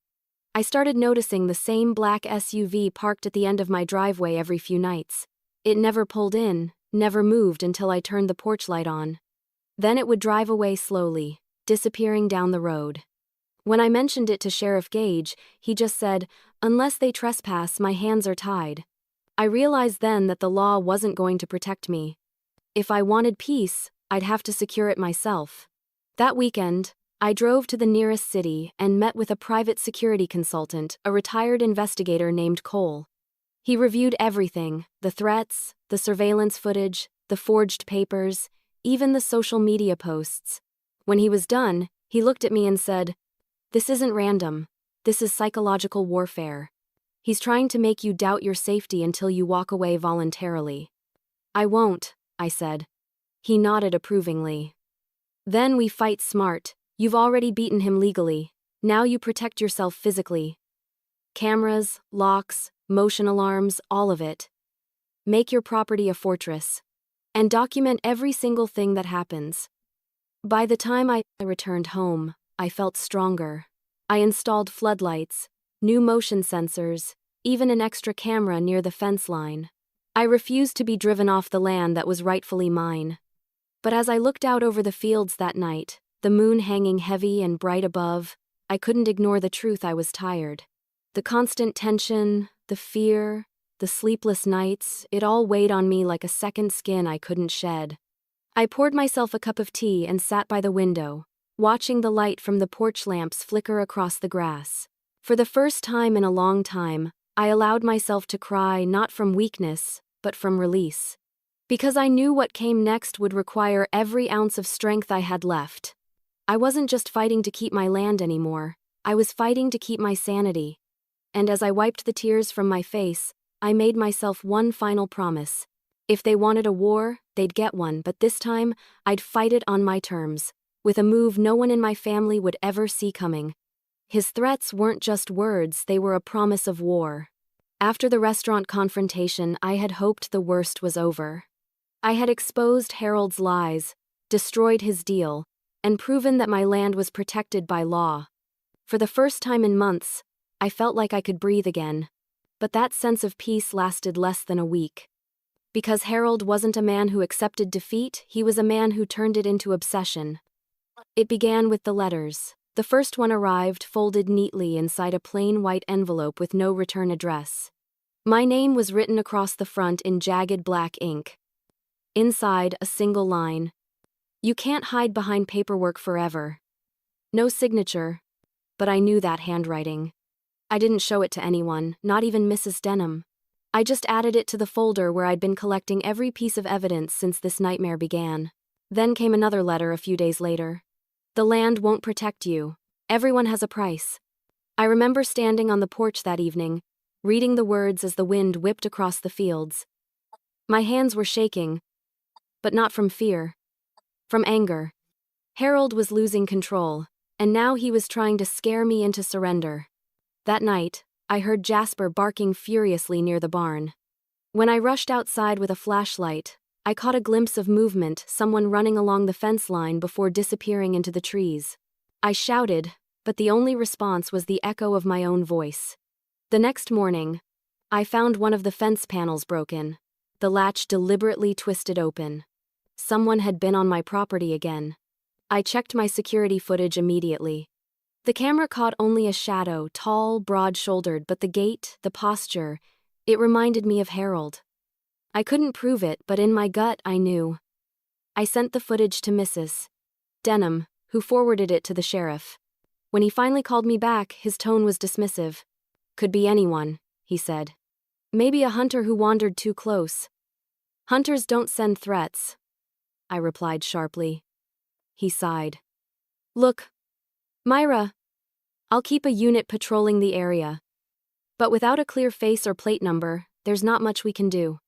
I started noticing the same black SUV parked at the end of my driveway every few nights. It never pulled in, never moved until I turned the porch light on. Then it would drive away slowly, disappearing down the road. When I mentioned it to Sheriff Gage, he just said, Unless they trespass, my hands are tied. I realized then that the law wasn't going to protect me. If I wanted peace, I'd have to secure it myself. That weekend, I drove to the nearest city and met with a private security consultant, a retired investigator named Cole. He reviewed everything, the threats, the surveillance footage, the forged papers, even the social media posts. When he was done, he looked at me and said, This isn't random. This is psychological warfare. He's trying to make you doubt your safety until you walk away voluntarily. I won't, I said. He nodded approvingly. Then we fight smart. You've already beaten him legally. Now you protect yourself physically. Cameras, locks, motion alarms, all of it. Make your property a fortress. And document every single thing that happens. By the time I returned home, I felt stronger. I installed floodlights, new motion sensors, even an extra camera near the fence line. I refused to be driven off the land that was rightfully mine. But as I looked out over the fields that night, the moon hanging heavy and bright above, I couldn't ignore the truth. I was tired. The constant tension, the fear, the sleepless nights, it all weighed on me like a second skin I couldn't shed. I poured myself a cup of tea and sat by the window, watching the light from the porch lamps flicker across the grass. For the first time in a long time, I allowed myself to cry, not from weakness, but from release. Because I knew what came next would require every ounce of strength I had left. I wasn't just fighting to keep my land anymore, I was fighting to keep my sanity. And as I wiped the tears from my face, I made myself one final promise. If they wanted a war, they'd get one, but this time, I'd fight it on my terms, with a move no one in my family would ever see coming. His threats weren't just words, they were a promise of war. After the restaurant confrontation, I had hoped the worst was over. I had exposed Harold's lies, destroyed his deal, and proven that my land was protected by law. For the first time in months, I felt like I could breathe again. But that sense of peace lasted less than a week. Because Harold wasn't a man who accepted defeat, he was a man who turned it into obsession. It began with the letters. The first one arrived folded neatly inside a plain white envelope with no return address. My name was written across the front in jagged black ink. Inside, a single line. You can't hide behind paperwork forever. No signature, but I knew that handwriting. I didn't show it to anyone, not even Mrs. Denham. I just added it to the folder where I'd been collecting every piece of evidence since this nightmare began. Then came another letter a few days later. The land won't protect you. Everyone has a price. I remember standing on the porch that evening, reading the words as the wind whipped across the fields. My hands were shaking, but not from fear. From anger. Harold was losing control, and now he was trying to scare me into surrender. That night, I heard Jasper barking furiously near the barn. When I rushed outside with a flashlight, I caught a glimpse of movement, someone running along the fence line before disappearing into the trees. I shouted, but the only response was the echo of my own voice. The next morning, I found one of the fence panels broken, the latch deliberately twisted open. Someone had been on my property again. I checked my security footage immediately. The camera caught only a shadow, tall, broad-shouldered, but the gait, the posture, it reminded me of Harold. I couldn't prove it, but in my gut I knew. I sent the footage to Mrs. Denham, who forwarded it to the sheriff. When he finally called me back, his tone was dismissive. Could be anyone, he said. Maybe a hunter who wandered too close. Hunters don't send threats, I replied sharply. He sighed. Look, Myra, I'll keep a unit patrolling the area. But without a clear face or plate number, there's not much we can do.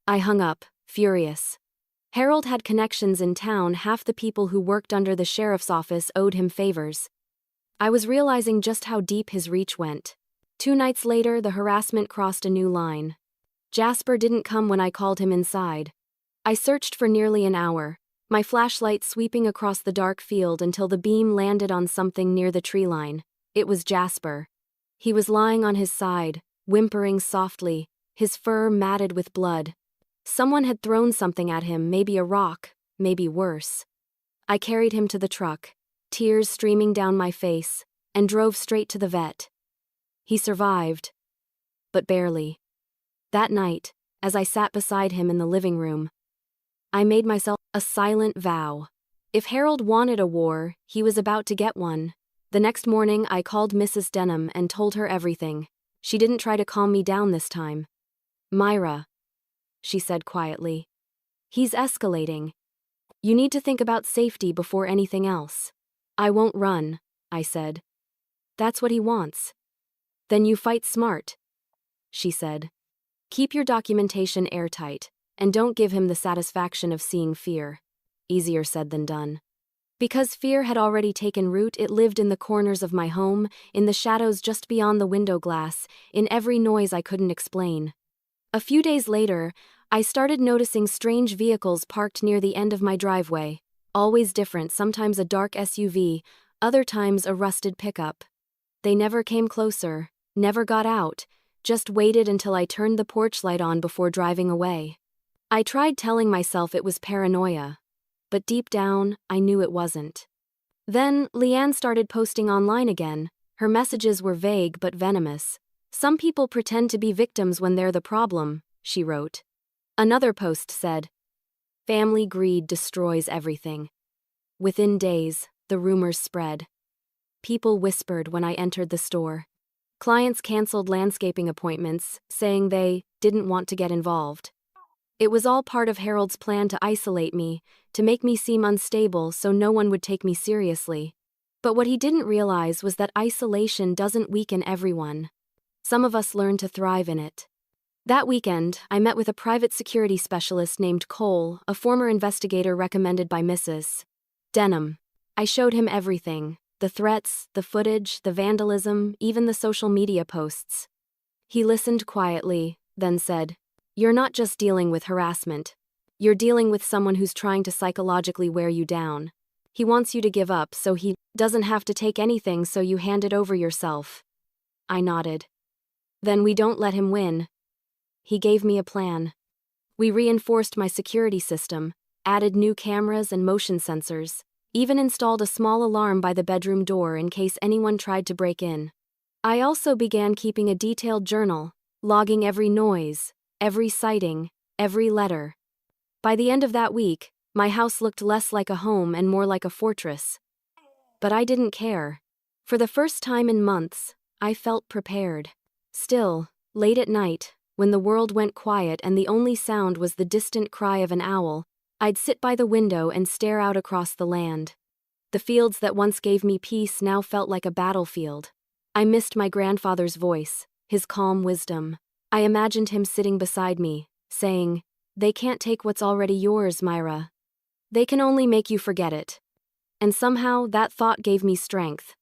I hung up, furious. Harold had connections in town. Half the people who worked under the sheriff's office owed him favors. I was realizing just how deep his reach went. 2 nights later, the harassment crossed a new line. Jasper didn't come when I called him inside. I searched for nearly an hour, my flashlight sweeping across the dark field until the beam landed on something near the tree line. It was Jasper. He was lying on his side, whimpering softly, his fur matted with blood. Someone had thrown something at him, maybe a rock, maybe worse. I carried him to the truck, tears streaming down my face, and drove straight to the vet. He survived, but barely. That night, as I sat beside him in the living room, I made myself a silent vow. If Harold wanted a war, he was about to get one. The next morning, I called Mrs. Denham and told her everything. She didn't try to calm me down this time. Myra, she said quietly. He's escalating. You need to think about safety before anything else. I won't run, I said. That's what he wants. Then you fight smart, she said. Keep your documentation airtight, and don't give him the satisfaction of seeing fear. Easier said than done. Because fear had already taken root, it lived in the corners of my home, in the shadows just beyond the window glass, in every noise I couldn't explain. A few days later, I started noticing strange vehicles parked near the end of my driveway. Always different, sometimes a dark SUV, other times a rusted pickup. They never came closer, never got out, just waited until I turned the porch light on before driving away. I tried telling myself it was paranoia, but deep down, I knew it wasn't. Then, Leanne started posting online again. Her messages were vague but venomous. "Some people pretend to be victims when they're the problem," she wrote. Another post said, "Family greed destroys everything." Within days, the rumors spread. People whispered when I entered the store. Clients canceled landscaping appointments, saying they didn't want to get involved. It was all part of Harold's plan to isolate me, to make me seem unstable so no one would take me seriously. But what he didn't realize was that isolation doesn't weaken everyone. Some of us learn to thrive in it. That weekend, I met with a private security specialist named Cole, a former investigator recommended by Mrs. Denham. I showed him everything: the threats, the footage, the vandalism, even the social media posts. He listened quietly, then said, "You're not just dealing with harassment. You're dealing with someone who's trying to psychologically wear you down. He wants you to give up so he doesn't have to take anything, so you hand it over yourself." I nodded. "Then we don't let him win." He gave me a plan. We reinforced my security system, added new cameras and motion sensors, even installed a small alarm by the bedroom door in case anyone tried to break in. I also began keeping a detailed journal, logging every noise, every sighting, every letter. By the end of that week, my house looked less like a home and more like a fortress. But I didn't care. For the first time in months, I felt prepared. Still, late at night, when the world went quiet and the only sound was the distant cry of an owl, I'd sit by the window and stare out across the land. The fields that once gave me peace now felt like a battlefield. I missed my grandfather's voice, his calm wisdom. I imagined him sitting beside me, saying, "They can't take what's already yours, Myra. They can only make you forget it." And somehow that thought gave me strength.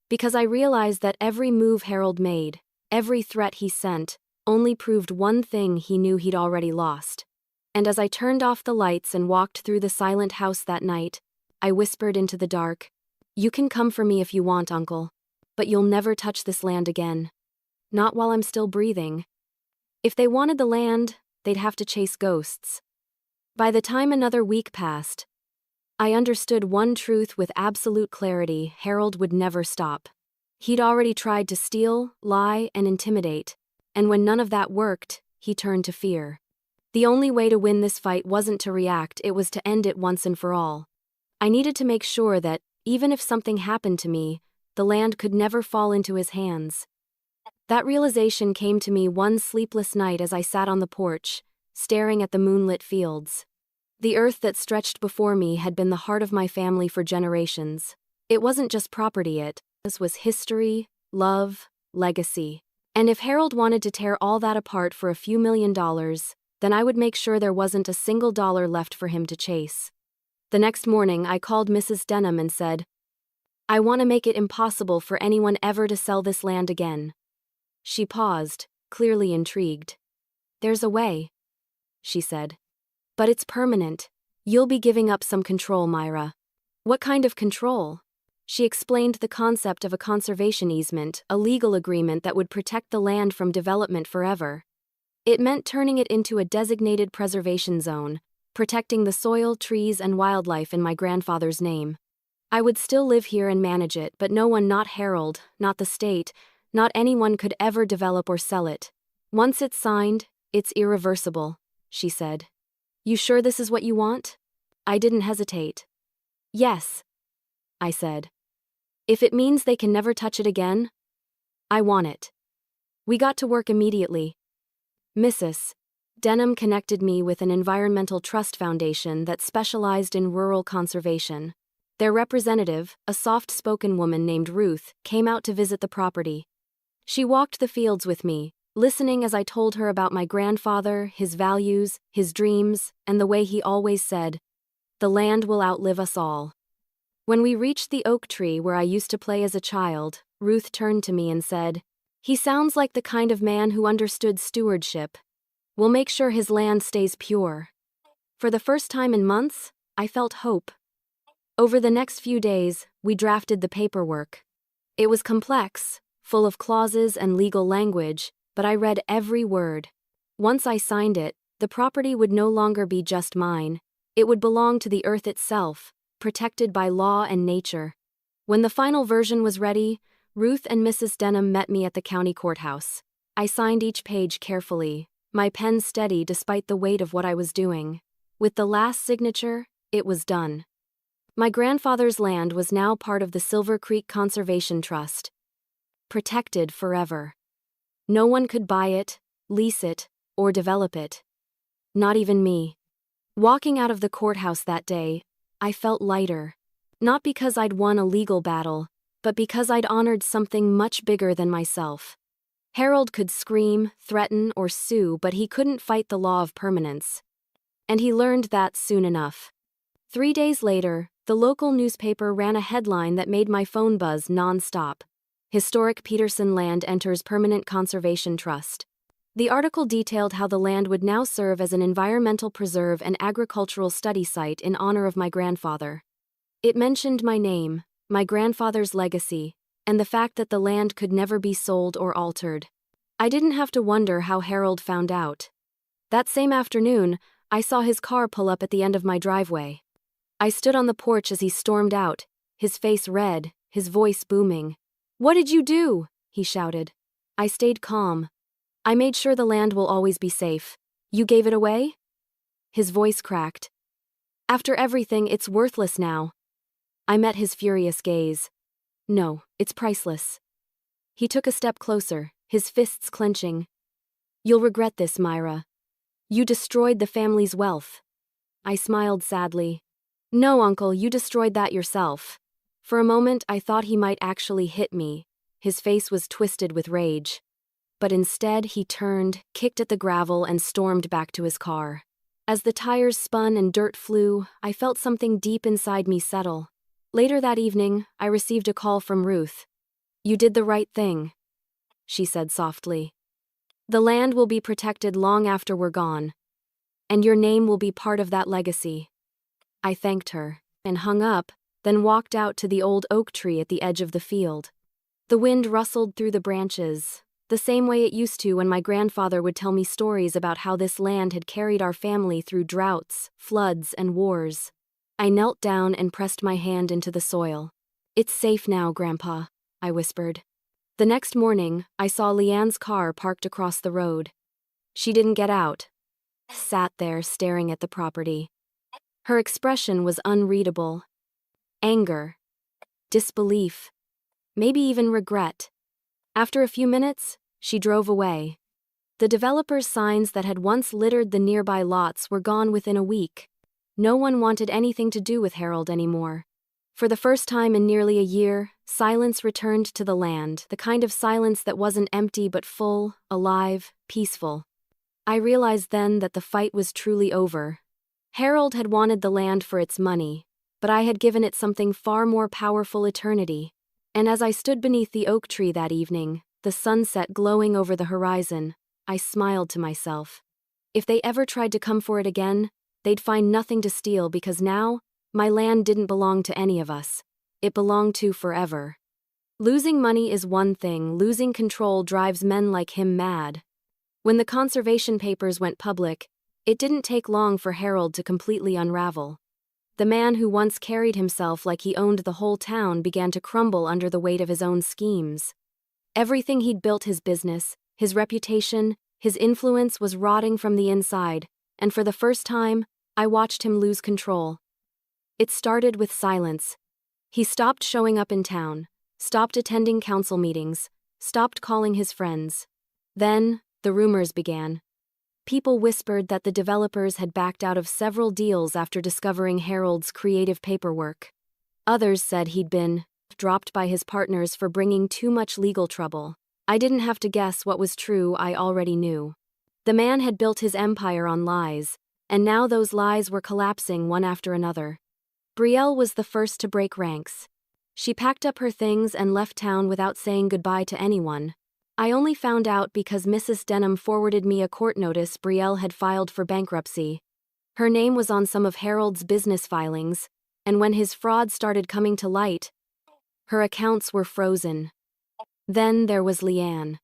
Because I realized that every move Harold made, every threat he sent, only proved one thing he knew he'd already lost. And as I turned off the lights and walked through the silent house that night, I whispered into the dark, "You can come for me if you want, Uncle. But you'll never touch this land again. Not while I'm still breathing." If they wanted the land, they'd have to chase ghosts. By the time another week passed, I understood one truth with absolute clarity: Harold would never stop. He'd already tried to steal, lie, and intimidate. And when none of that worked, he turned to fear. The only way to win this fight wasn't to react, it was to end it once and for all. I needed to make sure that, even if something happened to me, the land could never fall into his hands. That realization came to me one sleepless night as I sat on the porch, staring at the moonlit fields. The earth that stretched before me had been the heart of my family for generations. It wasn't just property, it was history, love, legacy. And if Harold wanted to tear all that apart for a few $1,000,000, then I would make sure there wasn't a single dollar left for him to chase. The next morning, I called Mrs. Denham and said, "I want to make it impossible for anyone ever to sell this land again." She paused, clearly intrigued. "There's a way," she said. "But it's permanent. You'll be giving up some control, Myra." "What kind of control?" She explained the concept of a conservation easement, a legal agreement that would protect the land from development forever. It meant turning it into a designated preservation zone, protecting the soil, trees, and wildlife in my grandfather's name. I would still live here and manage it, but no one, not Harold, not the state, not anyone, could ever develop or sell it. "Once it's signed, it's irreversible," she said. "You sure this is what you want?" I didn't hesitate. "Yes," I said. "If it means they can never touch it again, I want it." We got to work immediately. Mrs. Denham connected me with an environmental trust foundation that specialized in rural conservation. Their representative, a soft-spoken woman named Ruth, came out to visit the property. She walked the fields with me, listening as I told her about my grandfather, his values, his dreams, and the way he always said, "The land will outlive us all." When we reached the oak tree where I used to play as a child, Ruth turned to me and said, "He sounds like the kind of man who understood stewardship. We'll make sure his land stays pure." For the first time in months, I felt hope. Over the next few days, we drafted the paperwork. It was complex, full of clauses and legal language, but I read every word. Once I signed it, the property would no longer be just mine. It would belong to the earth itself, protected by law and nature. When the final version was ready, Ruth and Mrs. Denham met me at the county courthouse. I signed each page carefully, my pen steady despite the weight of what I was doing. With the last signature, it was done. My grandfather's land was now part of the Silver Creek Conservation Trust. Protected forever. No one could buy it, lease it, or develop it. Not even me. Walking out of the courthouse that day, I felt lighter. Not because I'd won a legal battle, but because I'd honored something much bigger than myself. Harold could scream, threaten, or sue, but he couldn't fight the law of permanence. And he learned that soon enough. 3 days later, the local newspaper ran a headline that made my phone buzz non-stop. Historic Peterson Land enters Permanent Conservation Trust. The article detailed how the land would now serve as an environmental preserve and agricultural study site in honor of my grandfather. It mentioned my name, my grandfather's legacy, and the fact that the land could never be sold or altered. I didn't have to wonder how Harold found out. That same afternoon, I saw his car pull up at the end of my driveway. I stood on the porch as he stormed out, his face red, his voice booming. "What did you do?" he shouted. I stayed calm. "I made sure the land will always be safe. You gave it away?" His voice cracked. "After everything, it's worthless now." I met his furious gaze. "No, it's priceless." He took a step closer, his fists clenching. "You'll regret this, Myra. You destroyed the family's wealth." I smiled sadly. "No, Uncle, you destroyed that yourself." For a moment, I thought he might actually hit me. His face was twisted with rage. But instead, he turned, kicked at the gravel, and stormed back to his car. As the tires spun and dirt flew, I felt something deep inside me settle. Later that evening, I received a call from Ruth. "You did the right thing," she said softly. "The land will be protected long after we're gone. And your name will be part of that legacy." I thanked her, and hung up, then walked out to the old oak tree at the edge of the field. The wind rustled through the branches, the same way it used to when my grandfather would tell me stories about how this land had carried our family through droughts, floods, and wars. I knelt down and pressed my hand into the soil. "It's safe now, Grandpa," I whispered. The next morning, I saw Leanne's car parked across the road. She didn't get out. Sat there staring at the property. Her expression was unreadable. Anger. Disbelief. Maybe even regret. After a few minutes, she drove away. The developer's signs that had once littered the nearby lots were gone within a week. No one wanted anything to do with Harold anymore. For the first time in nearly a year, silence returned to the land, the kind of silence that wasn't empty but full, alive, peaceful. I realized then that the fight was truly over. Harold had wanted the land for its money, but I had given it something far more powerful: eternity. And as I stood beneath the oak tree that evening, the sunset glowing over the horizon, I smiled to myself. If they ever tried to come for it again, they'd find nothing to steal, because now, my land didn't belong to any of us. It belonged to forever. Losing money is one thing, losing control drives men like him mad. When the conservation papers went public, it didn't take long for Harold to completely unravel. The man who once carried himself like he owned the whole town began to crumble under the weight of his own schemes. Everything he'd built, his business, his reputation, his influence, was rotting from the inside, and for the first time, I watched him lose control. It started with silence. He stopped showing up in town, stopped attending council meetings, stopped calling his friends. Then, the rumors began. People whispered that the developers had backed out of several deals after discovering Harold's creative paperwork. Others said he'd been dropped by his partners for bringing too much legal trouble. I didn't have to guess what was true, I already knew. The man had built his empire on lies, and now those lies were collapsing one after another. Brielle was the first to break ranks. She packed up her things and left town without saying goodbye to anyone. I only found out because Mrs. Denham forwarded me a court notice Brielle had filed for bankruptcy. Her name was on some of Harold's business filings, and when his fraud started coming to light, her accounts were frozen. Then there was Leanne.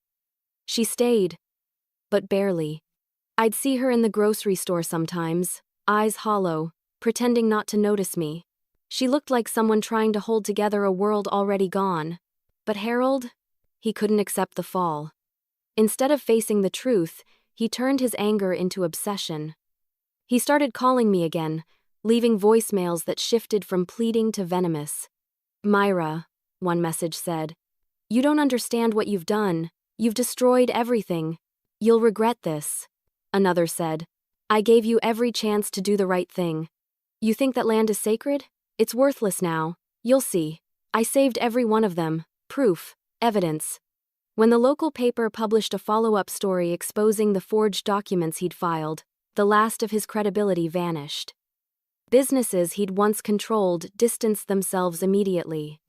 She stayed, but barely. I'd see her in the grocery store sometimes, eyes hollow, pretending not to notice me. She looked like someone trying to hold together a world already gone. But Harold? He couldn't accept the fall. Instead of facing the truth, he turned his anger into obsession. He started calling me again, leaving voicemails that shifted from pleading to venomous. "Myra," one message said, "you don't understand what you've done. You've destroyed everything. You'll regret this." Another said, "I gave you every chance to do the right thing. You think that land is sacred? It's worthless now. You'll see. I saved every one of them. Proof. Evidence." When the local paper published a follow-up story exposing the forged documents he'd filed, the last of his credibility vanished. Businesses he'd once controlled distanced themselves immediately.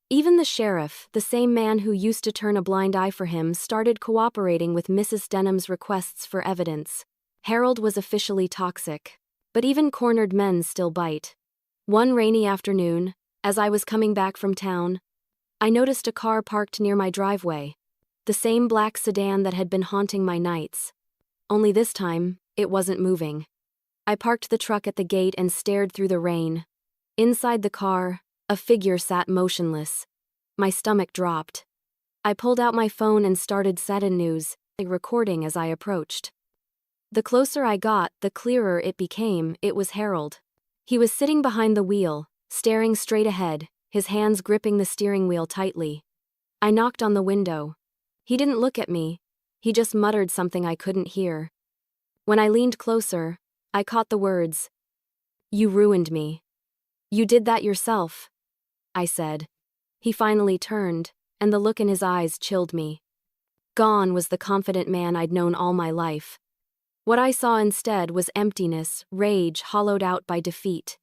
Even the sheriff, the same man who used to turn a blind eye for him, started cooperating with Mrs. Denham's requests for evidence. Harold was officially toxic. But even cornered men still bite. One rainy afternoon, as I was coming back from town, I noticed a car parked near my driveway. The same black sedan that had been haunting my nights. Only this time, it wasn't moving. I parked the truck at the gate and stared through the rain. Inside the car, a figure sat motionless. My stomach dropped. I pulled out my phone and started sudden news, recording as I approached. The closer I got, the clearer it became. It was Harold. He was sitting behind the wheel, staring straight ahead, his hands gripping the steering wheel tightly. I knocked on the window. He didn't look at me. He just muttered something I couldn't hear. When I leaned closer, I caught the words, "You ruined me. You did that yourself," I said. He finally turned, and the look in his eyes chilled me. Gone was the confident man I'd known all my life. What I saw instead was emptiness, rage hollowed out by defeat.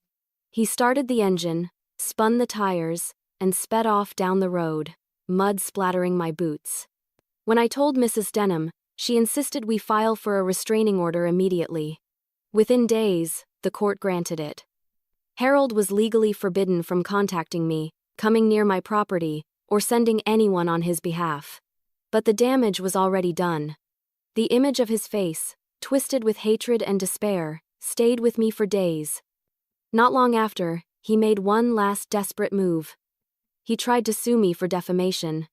He started the engine, spun the tires, and sped off down the road, mud splattering my boots. When I told Mrs. Denham, she insisted we file for a restraining order immediately. Within days, the court granted it. Harold was legally forbidden from contacting me, coming near my property, or sending anyone on his behalf. But the damage was already done. The image of his face, twisted with hatred and despair, stayed with me for days. Not long after, he made one last desperate move. He tried to sue me for defamation.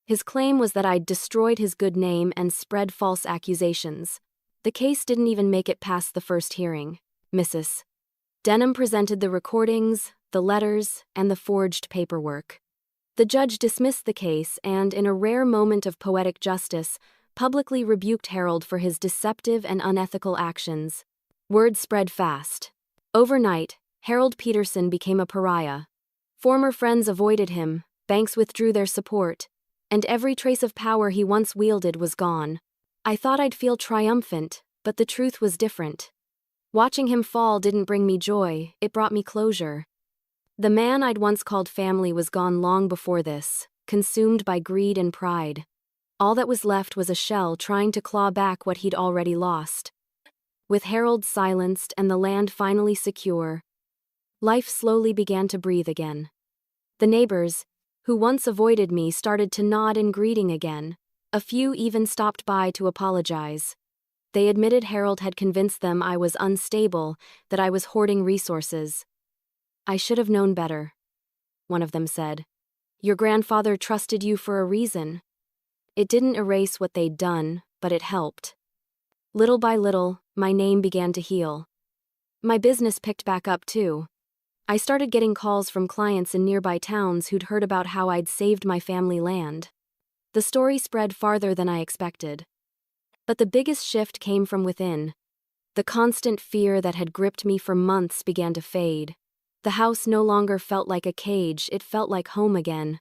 His claim was that I'd destroyed his good name and spread false accusations. The case didn't even make it past the first hearing. Mrs. Denham presented the recordings, the letters, and the forged paperwork. The judge dismissed the case and, in a rare moment of poetic justice, publicly rebuked Harold for his deceptive and unethical actions. Word spread fast. Overnight, Harold Peterson became a pariah. Former friends avoided him, banks withdrew their support, and every trace of power he once wielded was gone. I thought I'd feel triumphant, but the truth was different. Watching him fall didn't bring me joy, it brought me closure. The man I'd once called family was gone long before this, consumed by greed and pride. All that was left was a shell trying to claw back what he'd already lost. With Harold silenced and the land finally secure, life slowly began to breathe again. The neighbors, who once avoided me, started to nod in greeting again. A few even stopped by to apologize. They admitted Harold had convinced them I was unstable, that I was hoarding resources. "I should have known better," one of them said. "Your grandfather trusted you for a reason." It didn't erase what they'd done, but it helped. Little by little, my name began to heal. My business picked back up too. I started getting calls from clients in nearby towns who'd heard about how I'd saved my family land. The story spread farther than I expected. But the biggest shift came from within. The constant fear that had gripped me for months began to fade. The house no longer felt like a cage, it felt like home again.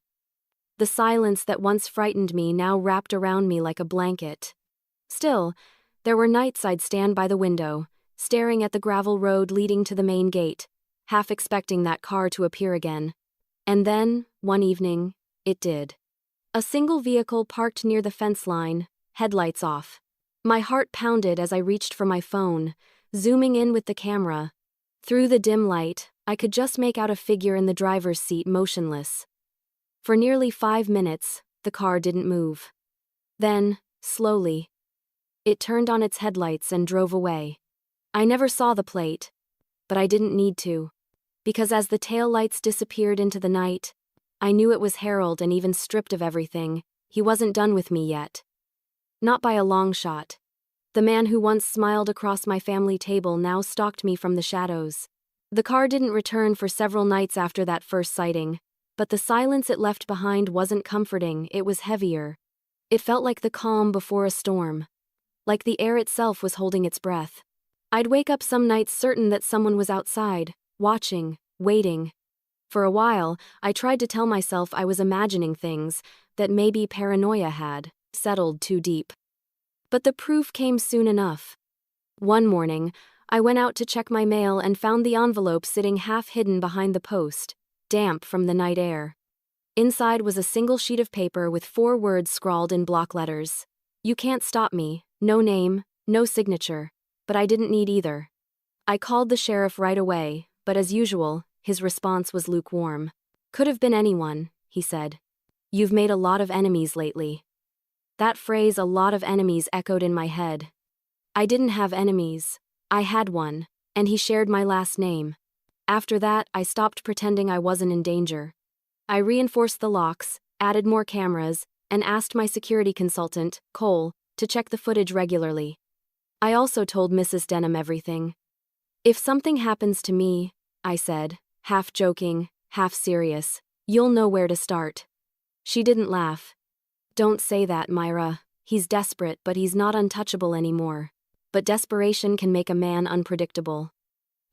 The silence that once frightened me now wrapped around me like a blanket. Still, there were nights I'd stand by the window, staring at the gravel road leading to the main gate, half expecting that car to appear again. And then, one evening, it did. A single vehicle parked near the fence line, headlights off. My heart pounded as I reached for my phone, zooming in with the camera. Through the dim light, I could just make out a figure in the driver's seat motionless. For nearly 5 minutes, the car didn't move. Then, slowly, it turned on its headlights and drove away. I never saw the plate, but I didn't need to, because as the taillights disappeared into the night, I knew it was Harold, and even stripped of everything, he wasn't done with me yet. Not by a long shot. The man who once smiled across my family table now stalked me from the shadows. The car didn't return for several nights after that first sighting, but the silence it left behind wasn't comforting, it was heavier. It felt like the calm before a storm. Like the air itself was holding its breath. I'd wake up some nights certain that someone was outside, watching, waiting. For a while, I tried to tell myself I was imagining things, that maybe paranoia had settled too deep. But the proof came soon enough. One morning, I went out to check my mail and found the envelope sitting half hidden behind the post, damp from the night air. Inside was a single sheet of paper with 4 words scrawled in block letters. "You can't stop me," no name, no signature. But I didn't need either. I called the sheriff right away, but as usual, his response was lukewarm. "Could have been anyone," he said. "You've made a lot of enemies lately." That phrase, "a lot of enemies," echoed in my head. I didn't have enemies. I had one, and he shared my last name. After that, I stopped pretending I wasn't in danger. I reinforced the locks, added more cameras, and asked my security consultant, Cole, to check the footage regularly. I also told Mrs. Denham everything. "If something happens to me," I said, half joking, half serious, "you'll know where to start." She didn't laugh. "Don't say that, Myra. He's desperate, but he's not untouchable anymore. But desperation can make a man unpredictable."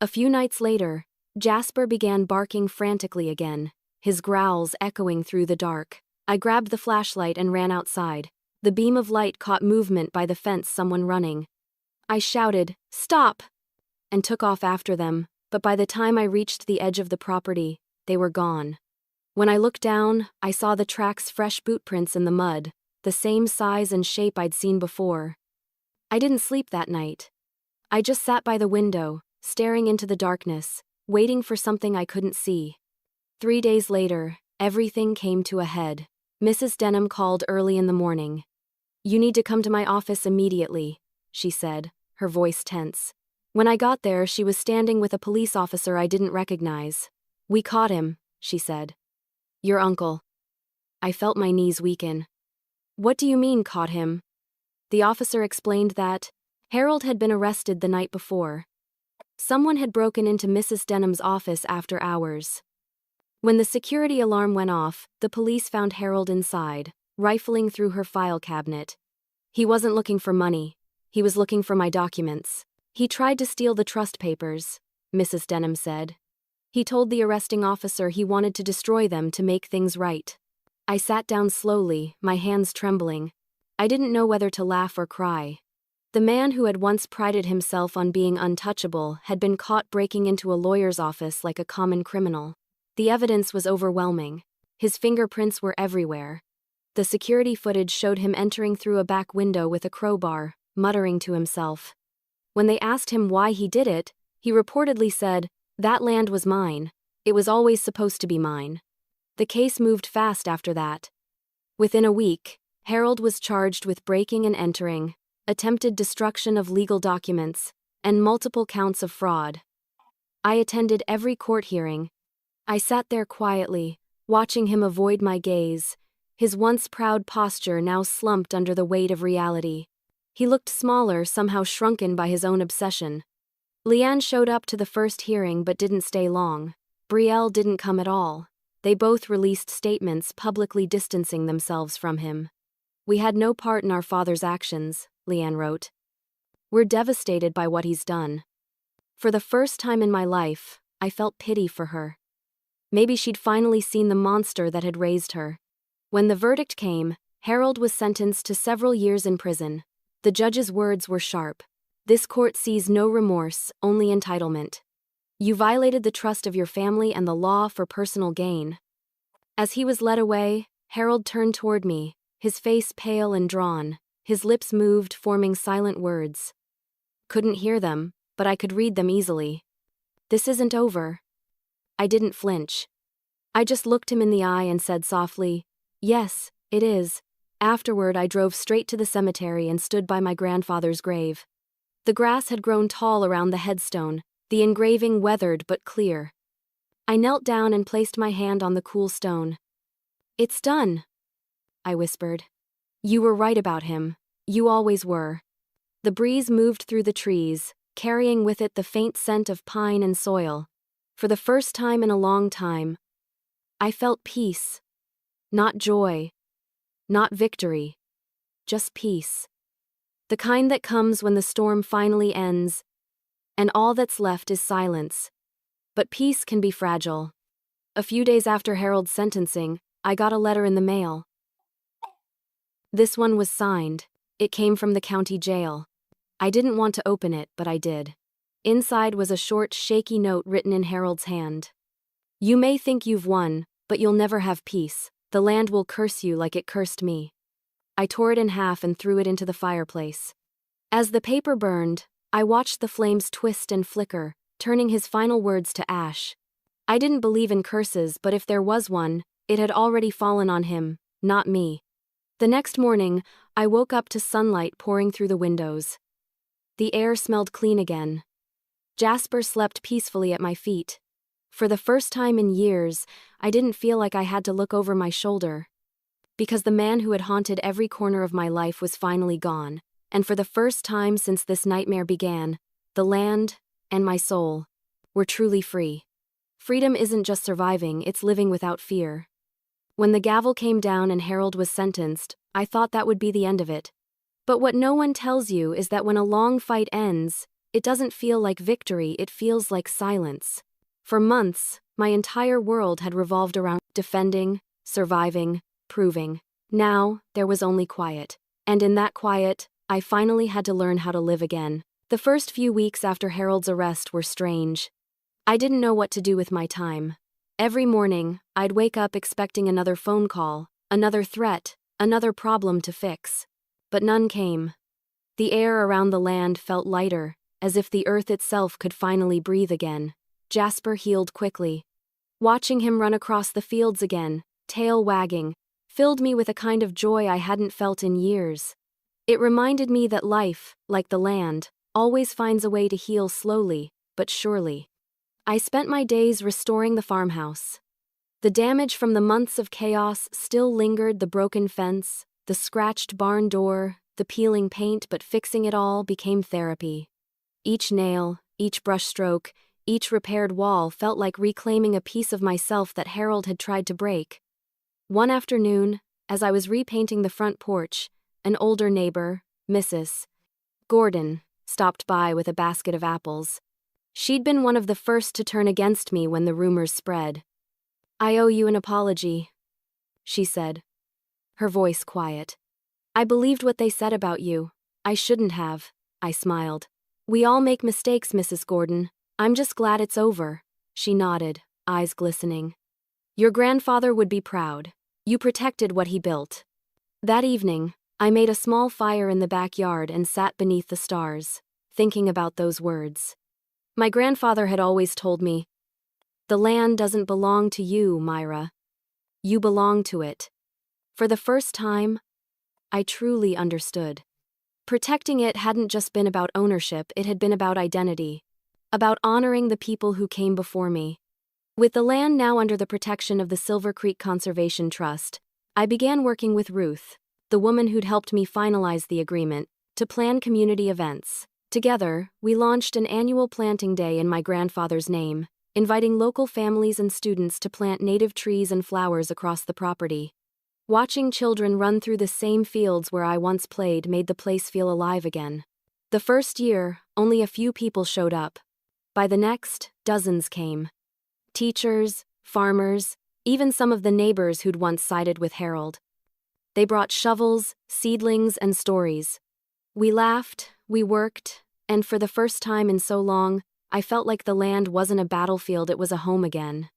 A few nights later, Jasper began barking frantically again, his growls echoing through the dark. I grabbed the flashlight and ran outside. The beam of light caught movement by the fence, someone running. I shouted, "Stop!" and took off after them, but by the time I reached the edge of the property, they were gone. When I looked down, I saw the tracks' fresh boot prints in the mud, the same size and shape I'd seen before. I didn't sleep that night. I just sat by the window, staring into the darkness, waiting for something I couldn't see. 3 days later, everything came to a head. Mrs. Denham called early in the morning. "You need to come to my office immediately," she said, her voice tense. When I got there, she was standing with a police officer I didn't recognize. "We caught him," she said. "Your uncle." I felt my knees weaken. "What do you mean, caught him?" The officer explained that Harold had been arrested the night before. Someone had broken into Mrs. Denham's office after hours. When the security alarm went off, the police found Harold inside, rifling through her file cabinet. He wasn't looking for money. He was looking for my documents. "He tried to steal the trust papers," Mrs. Denham said. "He told the arresting officer he wanted to destroy them to make things right." I sat down slowly, my hands trembling. I didn't know whether to laugh or cry. The man who had once prided himself on being untouchable had been caught breaking into a lawyer's office like a common criminal. The evidence was overwhelming. His fingerprints were everywhere. The security footage showed him entering through a back window with a crowbar, muttering to himself. When they asked him why he did it, he reportedly said, "That land was mine. It was always supposed to be mine." The case moved fast after that. Within a week, Harold was charged with breaking and entering, attempted destruction of legal documents, and multiple counts of fraud. I attended every court hearing. I sat there quietly, watching him avoid my gaze, his once proud posture now slumped under the weight of reality. He looked smaller, somehow shrunken by his own obsession. Leanne showed up to the first hearing but didn't stay long. Brielle didn't come at all. They both released statements publicly distancing themselves from him. "We had no part in our father's actions," Leanne wrote. "We're devastated by what he's done." For the first time in my life, I felt pity for her. Maybe she'd finally seen the monster that had raised her. When the verdict came, Harold was sentenced to several years in prison. The judge's words were sharp. "This court sees no remorse, only entitlement. You violated the trust of your family and the law for personal gain." As he was led away, Harold turned toward me, his face pale and drawn, his lips moved, forming silent words. Couldn't hear them, but I could read them easily. "This isn't over." I didn't flinch. I just looked him in the eye and said softly, "Yes, it is." Afterward, I drove straight to the cemetery and stood by my grandfather's grave. The grass had grown tall around the headstone, the engraving weathered but clear. I knelt down and placed my hand on the cool stone. "It's done," I whispered. "You were right about him. You always were." The breeze moved through the trees, carrying with it the faint scent of pine and soil. For the first time in a long time, I felt peace. Not joy. Not victory. Just peace. The kind that comes when the storm finally ends, and all that's left is silence. But peace can be fragile. A few days after Harold's sentencing, I got a letter in the mail. This one was signed. It came from the county jail. I didn't want to open it, but I did. Inside was a short, shaky note written in Harold's hand. "You may think you've won, but you'll never have peace. The land will curse you like it cursed me." I tore it in half and threw it into the fireplace. As the paper burned, I watched the flames twist and flicker, turning his final words to ash. I didn't believe in curses, but if there was one, it had already fallen on him, not me. The next morning, I woke up to sunlight pouring through the windows. The air smelled clean again. Jasper slept peacefully at my feet. For the first time in years, I didn't feel like I had to look over my shoulder. Because the man who had haunted every corner of my life was finally gone, and for the first time since this nightmare began, the land, and my soul, were truly free. Freedom isn't just surviving, it's living without fear. When the gavel came down and Harold was sentenced, I thought that would be the end of it. But what no one tells you is that when a long fight ends, it doesn't feel like victory, it feels like silence. For months, my entire world had revolved around defending, surviving, proving. Now, there was only quiet. And in that quiet, I finally had to learn how to live again. The first few weeks after Harold's arrest were strange. I didn't know what to do with my time. Every morning, I'd wake up expecting another phone call, another threat, another problem to fix. But none came. The air around the land felt lighter, as if the earth itself could finally breathe again. Jasper healed quickly. Watching him run across the fields again, tail wagging, filled me with a kind of joy I hadn't felt in years. It reminded me that life, like the land, always finds a way to heal slowly, but surely. I spent my days restoring the farmhouse. The damage from the months of chaos still lingered: the broken fence, the scratched barn door, the peeling paint, but fixing it all became therapy. Each nail, each brushstroke, each repaired wall felt like reclaiming a piece of myself that Harold had tried to break. One afternoon, as I was repainting the front porch, an older neighbor, Mrs. Gordon, stopped by with a basket of apples. She'd been one of the first to turn against me when the rumors spread. "I owe you an apology," she said, her voice quiet. "I believed what they said about you. I shouldn't have," I smiled. "We all make mistakes, Mrs. Gordon. I'm just glad it's over." She nodded, eyes glistening. "Your grandfather would be proud. You protected what he built." That evening, I made a small fire in the backyard and sat beneath the stars, thinking about those words. My grandfather had always told me, "The land doesn't belong to you, Myra. You belong to it." For the first time, I truly understood. Protecting it hadn't just been about ownership, it had been about identity. About honoring the people who came before me. With the land now under the protection of the Silver Creek Conservation Trust, I began working with Ruth, the woman who'd helped me finalize the agreement, to plan community events. Together, we launched an annual planting day in my grandfather's name, inviting local families and students to plant native trees and flowers across the property. Watching children run through the same fields where I once played made the place feel alive again. The first year, only a few people showed up. By the next, dozens came. Teachers, farmers, even some of the neighbors who'd once sided with Harold. They brought shovels, seedlings, and stories. We laughed, we worked, and for the first time in so long, I felt like the land wasn't a battlefield, it was a home again.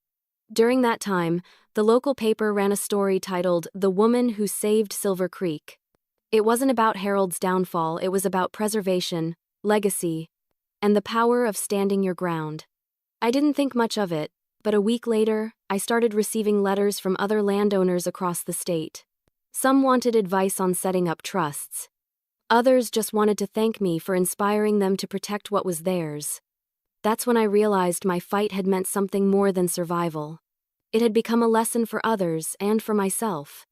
During that time, the local paper ran a story titled "The Woman Who Saved Silver Creek." It wasn't about Harold's downfall, it was about preservation, legacy, and the power of standing your ground. I didn't think much of it, But a week later, I started receiving letters from other landowners across the state. Some wanted advice on setting up trusts. Others just wanted to thank me for inspiring them to protect what was theirs. That's when I realized my fight had meant something more than survival. It had become a lesson for others and for myself.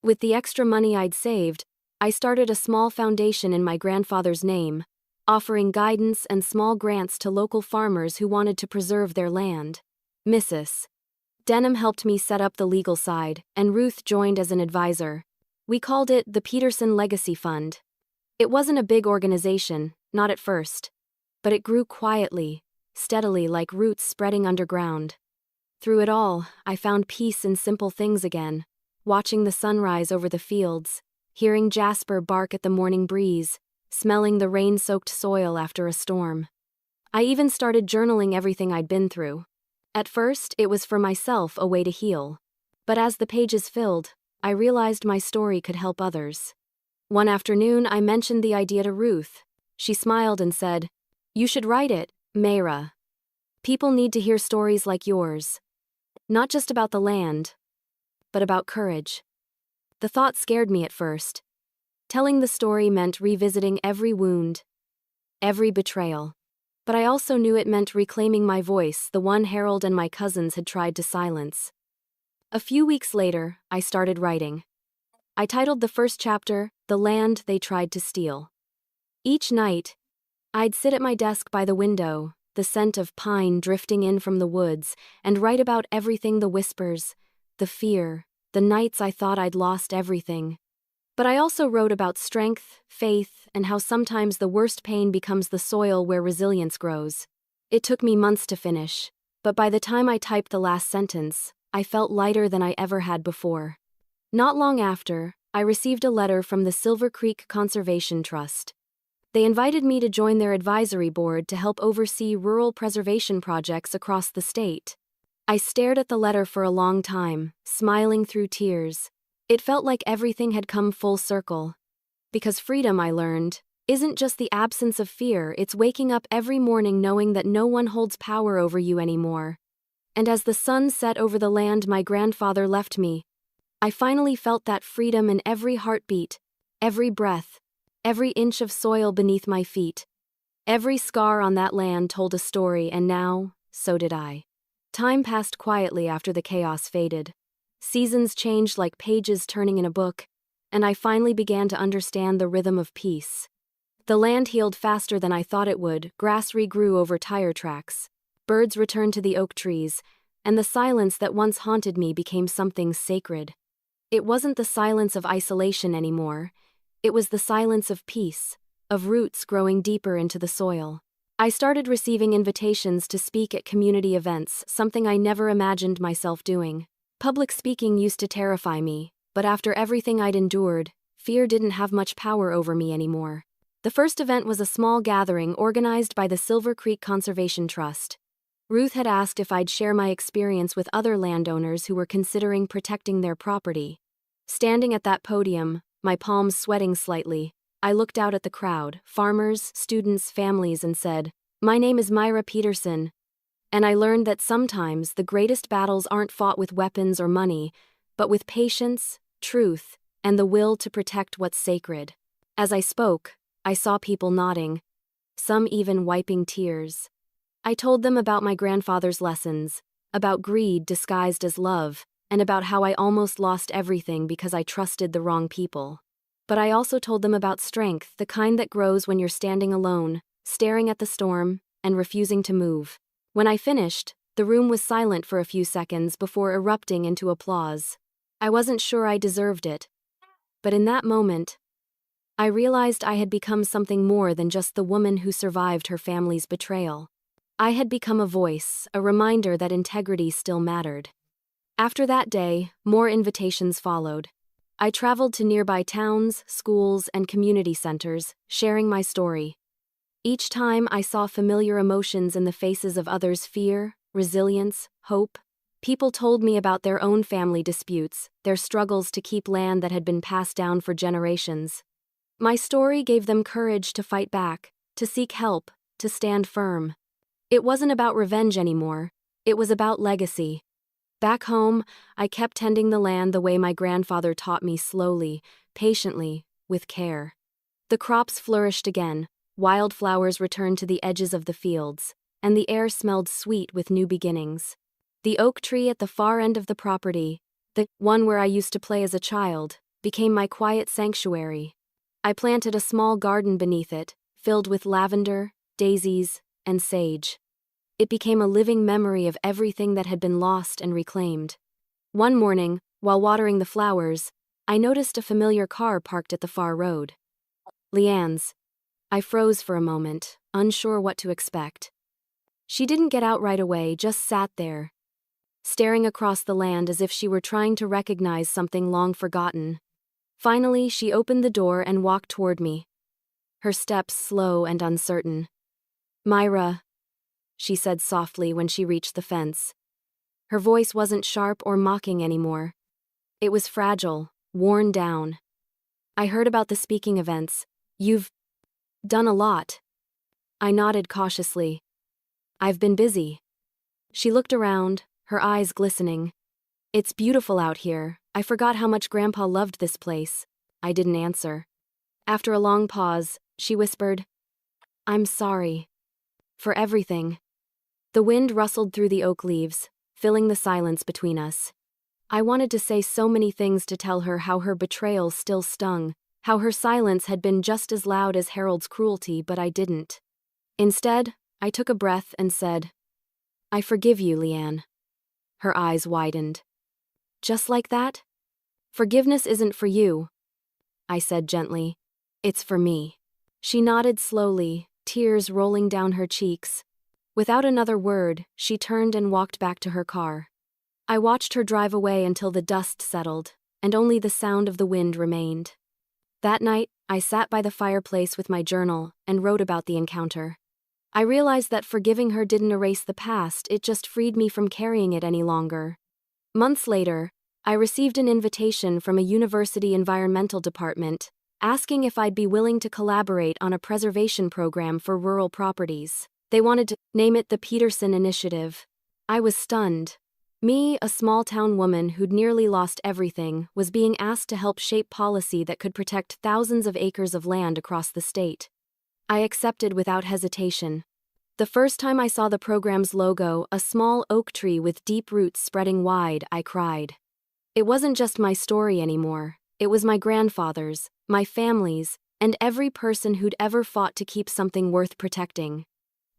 With the extra money I'd saved, I started a small foundation in my grandfather's name, offering guidance and small grants to local farmers who wanted to preserve their land. Mrs. Denham helped me set up the legal side, and Ruth joined as an advisor. We called it the Peterson Legacy Fund. It wasn't a big organization, not at first. But it grew quietly, steadily like roots spreading underground. Through it all, I found peace in simple things again, watching the sunrise over the fields, hearing Jasper bark at the morning breeze, smelling the rain-soaked soil after a storm. I even started journaling everything I'd been through. At first, it was for myself, a way to heal. But as the pages filled, I realized my story could help others. One afternoon, I mentioned the idea to Ruth. She smiled and said, "You should write it, Mayra. People need to hear stories like yours. Not just about the land, but about courage." The thought scared me at first. Telling the story meant revisiting every wound, every betrayal. But I also knew it meant reclaiming my voice, the one Harold and my cousins had tried to silence. A few weeks later, I started writing. I titled the first chapter, "The Land They Tried to Steal." Each night, I'd sit at my desk by the window, the scent of pine drifting in from the woods, and write about everything: the whispers, the fear, the nights I thought I'd lost everything. But I also wrote about strength, faith, and how sometimes the worst pain becomes the soil where resilience grows. It took me months to finish, but by the time I typed the last sentence, I felt lighter than I ever had before. Not long after, I received a letter from the Silver Creek Conservation Trust. They invited me to join their advisory board to help oversee rural preservation projects across the state. I stared at the letter for a long time, smiling through tears. It felt like everything had come full circle. Because freedom, I learned, isn't just the absence of fear, it's waking up every morning knowing that no one holds power over you anymore. And as the sun set over the land my grandfather left me, I finally felt that freedom in every heartbeat, every breath, every inch of soil beneath my feet. Every scar on that land told a story, and now, so did I. Time passed quietly after the chaos faded. Seasons changed like pages turning in a book, and I finally began to understand the rhythm of peace. The land healed faster than I thought it would, grass regrew over tire tracks, birds returned to the oak trees, and the silence that once haunted me became something sacred. It wasn't the silence of isolation anymore. It was the silence of peace, of roots growing deeper into the soil. I started receiving invitations to speak at community events, something I never imagined myself doing. Public speaking used to terrify me, but after everything I'd endured, fear didn't have much power over me anymore. The first event was a small gathering organized by the Silver Creek Conservation Trust. Ruth had asked if I'd share my experience with other landowners who were considering protecting their property. Standing at that podium, my palms sweating slightly, I looked out at the crowd, farmers, students, families, and said, "My name is Mayra Peterson." And I learned that sometimes the greatest battles aren't fought with weapons or money, but with patience, truth, and the will to protect what's sacred. As I spoke, I saw people nodding, some even wiping tears. I told them about my grandfather's lessons, about greed disguised as love, and about how I almost lost everything because I trusted the wrong people. But I also told them about strength, the kind that grows when you're standing alone, staring at the storm, and refusing to move. When I finished, the room was silent for a few seconds before erupting into applause. I wasn't sure I deserved it. But in that moment, I realized I had become something more than just the woman who survived her family's betrayal. I had become a voice, a reminder that integrity still mattered. After that day, more invitations followed. I traveled to nearby towns, schools, and community centers, sharing my story. Each time I saw familiar emotions in the faces of others: fear, resilience, hope. People told me about their own family disputes, their struggles to keep land that had been passed down for generations. My story gave them courage to fight back, to seek help, to stand firm. It wasn't about revenge anymore. It was about legacy. Back home, I kept tending the land the way my grandfather taught me, slowly, patiently, with care. The crops flourished again, wildflowers returned to the edges of the fields, and the air smelled sweet with new beginnings. The oak tree at the far end of the property, the one where I used to play as a child, became my quiet sanctuary. I planted a small garden beneath it, filled with lavender, daisies, and sage. It became a living memory of everything that had been lost and reclaimed. One morning, while watering the flowers, I noticed a familiar car parked at the far road. Leanne's. I froze for a moment, unsure what to expect. She didn't get out right away, just sat there, staring across the land as if she were trying to recognize something long forgotten. Finally, she opened the door and walked toward me, her steps slow and uncertain. "Myra," she said softly when she reached the fence. Her voice wasn't sharp or mocking anymore. It was fragile, worn down. "I heard about the speaking events. You've done a lot." I nodded cautiously. "I've been busy." She looked around, her eyes glistening. "It's beautiful out here. I forgot how much Grandpa loved this place." I didn't answer. After a long pause, she whispered, "I'm sorry. For everything." The wind rustled through the oak leaves, filling the silence between us. I wanted to say so many things to tell her how her betrayal still stung, how her silence had been just as loud as Harold's cruelty, but I didn't. Instead, I took a breath and said, "I forgive you, Leanne." Her eyes widened. "Just like that? Forgiveness isn't for you," I said gently. "It's for me." She nodded slowly, tears rolling down her cheeks. Without another word, she turned and walked back to her car. I watched her drive away until the dust settled, and only the sound of the wind remained. That night, I sat by the fireplace with my journal and wrote about the encounter. I realized that forgiving her didn't erase the past, it just freed me from carrying it any longer. Months later, I received an invitation from a university environmental department, asking if I'd be willing to collaborate on a preservation program for rural properties. They wanted to name it the Peterson Initiative. I was stunned. Me, a small-town woman who'd nearly lost everything, was being asked to help shape policy that could protect thousands of acres of land across the state. I accepted without hesitation. The first time I saw the program's logo, a small oak tree with deep roots spreading wide, I cried. It wasn't just my story anymore. It was my grandfather's, my family's, and every person who'd ever fought to keep something worth protecting.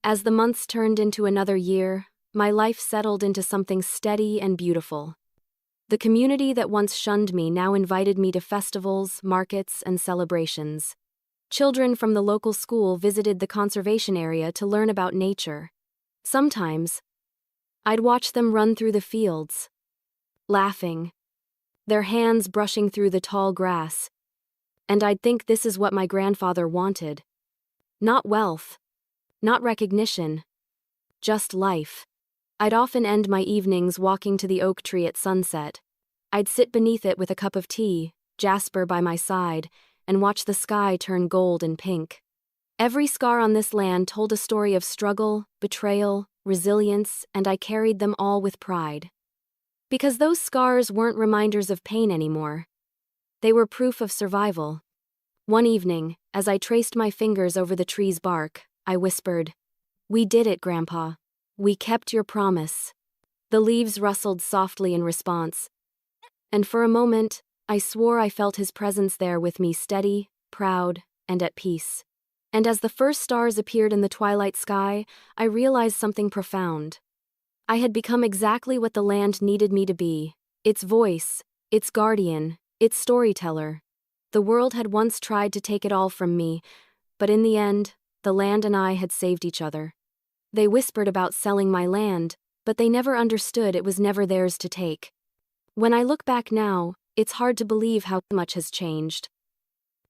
As the months turned into another year, my life settled into something steady and beautiful. The community that once shunned me now invited me to festivals, markets, and celebrations. Children from the local school visited the conservation area to learn about nature. Sometimes, I'd watch them run through the fields, laughing, their hands brushing through the tall grass, and I'd think this is what my grandfather wanted. Not wealth, not recognition, just life. I'd often end my evenings walking to the oak tree at sunset. I'd sit beneath it with a cup of tea, Jasper by my side, and watch the sky turn gold and pink. Every scar on this land told a story of struggle, betrayal, resilience, and I carried them all with pride. Because those scars weren't reminders of pain anymore. They were proof of survival. One evening, as I traced my fingers over the tree's bark, I whispered, "We did it, Grandpa. We kept your promise." The leaves rustled softly in response, and for a moment, I swore I felt his presence there with me, steady, proud, and at peace. And as the first stars appeared in the twilight sky, I realized something profound. I had become exactly what the land needed me to be, its voice, its guardian, its storyteller. The world had once tried to take it all from me, but in the end, the land and I had saved each other. They whispered about selling my land, but they never understood it was never theirs to take. When I look back now, it's hard to believe how much has changed.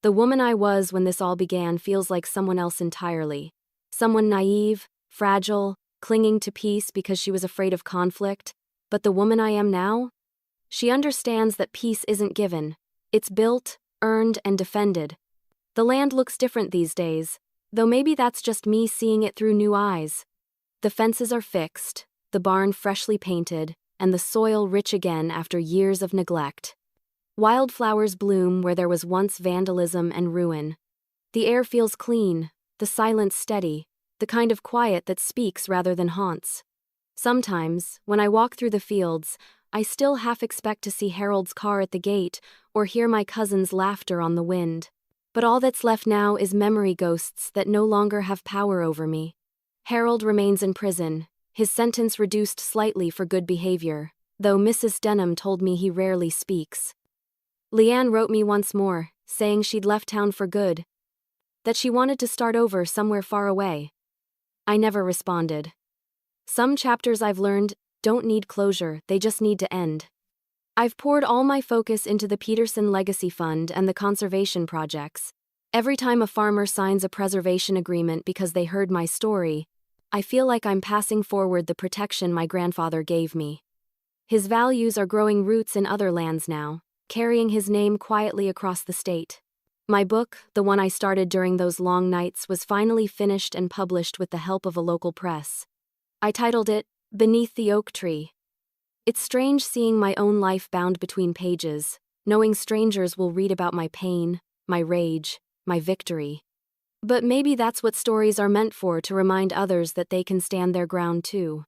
The woman I was when this all began feels like someone else entirely. Someone naive, fragile, clinging to peace because she was afraid of conflict. But the woman I am now? She understands that peace isn't given. It's built, earned, and defended. The land looks different these days, though maybe that's just me seeing it through new eyes. The fences are fixed, the the barn freshly painted, and the soil rich again after years of neglect. Wildflowers bloom where there was once vandalism and ruin. The air feels clean, the silence steady, the kind of quiet that speaks rather than haunts. Sometimes, when I walk through the fields, I still half expect to see Harold's car at the gate or hear my cousin's laughter on the wind. But all that's left now is memory ghosts that no longer have power over me. Harold remains in prison, his sentence reduced slightly for good behavior, though Mrs. Denham told me he rarely speaks. Leanne wrote me once more, saying she'd left town for good, that she wanted to start over somewhere far away. I never responded. Some chapters I've learned don't need closure, they just need to end. I've poured all my focus into the Peterson Legacy Fund and the conservation projects. Every time a farmer signs a preservation agreement because they heard my story, I feel like I'm passing forward the protection my grandfather gave me. His values are growing roots in other lands now, carrying his name quietly across the state. My book, the one I started during those long nights, was finally finished and published with the help of a local press. I titled it, Beneath the Oak Tree. It's strange seeing my own life bound between pages, knowing strangers will read about my pain, my rage, my victory. But maybe that's what stories are meant for, to remind others that they can stand their ground too.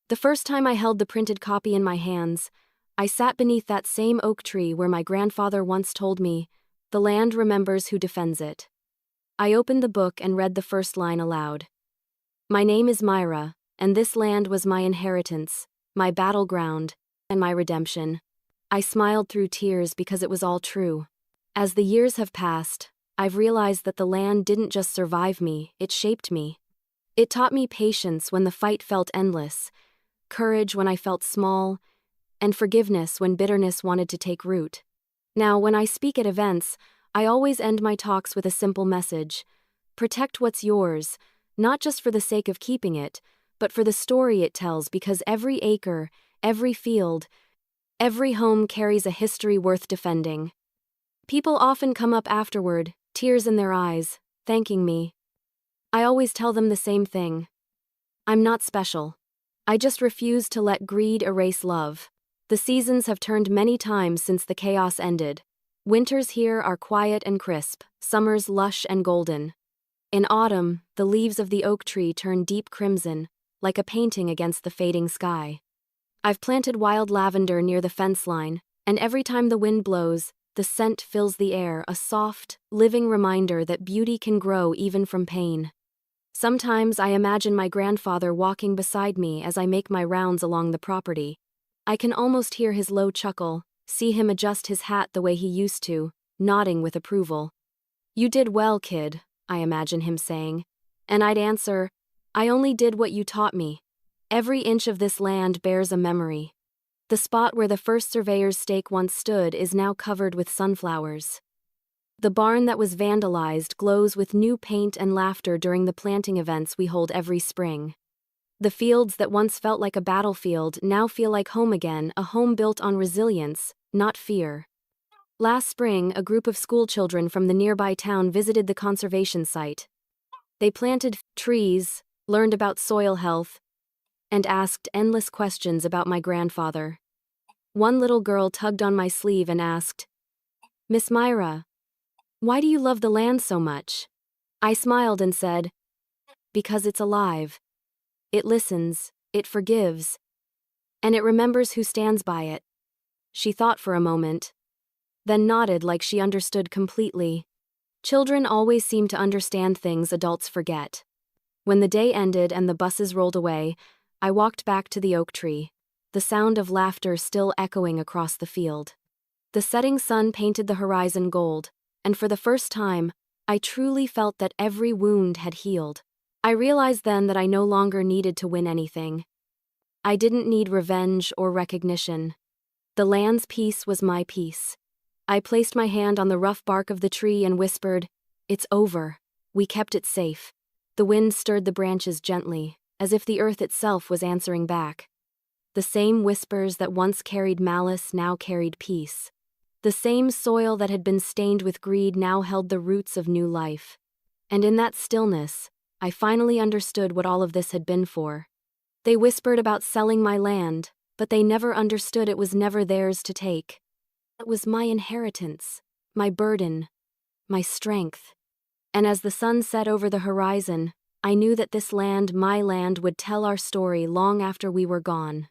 The first time I held the printed copy in my hands, I sat beneath that same oak tree where my grandfather once told me, "The land remembers who defends it." I opened the book and read the first line aloud. My name is Myra, and this land was my inheritance, my battleground, and my redemption. I smiled through tears because it was all true. As the years have passed, I've realized that the land didn't just survive me, it shaped me. It taught me patience when the fight felt endless, courage when I felt small, and forgiveness when bitterness wanted to take root. Now, when I speak at events, I always end my talks with a simple message. Protect what's yours, not just for the sake of keeping it, but for the story it tells, because every acre, every field, every home carries a history worth defending. People often come up afterward, tears in their eyes, thanking me. I always tell them the same thing. I'm not special. I just refuse to let greed erase love. The seasons have turned many times since the chaos ended. Winters here are quiet and crisp, summers lush and golden. In autumn, the leaves of the oak tree turn deep crimson, like a painting against the fading sky. I've planted wild lavender near the fence line, and every time the wind blows, the scent fills the air, a soft, living reminder that beauty can grow even from pain. Sometimes I imagine my grandfather walking beside me as I make my rounds along the property. I can almost hear his low chuckle, see him adjust his hat the way he used to, nodding with approval. "You did well, kid," I imagine him saying. And I'd answer, "I only did what you taught me." Every inch of this land bears a memory. The spot where the first surveyor's stake once stood is now covered with sunflowers. The barn that was vandalized glows with new paint and laughter during the planting events we hold every spring. The fields that once felt like a battlefield now feel like home again, a home built on resilience, not fear. Last spring, a group of schoolchildren from the nearby town visited the conservation site. They planted trees, learned about soil health, and asked endless questions about my grandfather. One little girl tugged on my sleeve and asked, "Miss Myra, why do you love the land so much?" I smiled and said, "Because it's alive. It listens, it forgives, and it remembers who stands by it." She thought for a moment, then nodded like she understood completely. Children always seem to understand things adults forget. When the day ended and the buses rolled away, I walked back to the oak tree, the sound of laughter still echoing across the field. The setting sun painted the horizon gold, and for the first time, I truly felt that every wound had healed. I realized then that I no longer needed to win anything. I didn't need revenge or recognition. The land's peace was my peace. I placed my hand on the rough bark of the tree and whispered, "It's over. We kept it safe." The wind stirred the branches gently, as if the earth itself was answering back. The same whispers that once carried malice now carried peace. The same soil that had been stained with greed now held the roots of new life. And in that stillness, I finally understood what all of this had been for. They whispered about selling my land, but they never understood it was never theirs to take. It was my inheritance, my burden, my strength. And as the sun set over the horizon, I knew that this land, my land, would tell our story long after we were gone.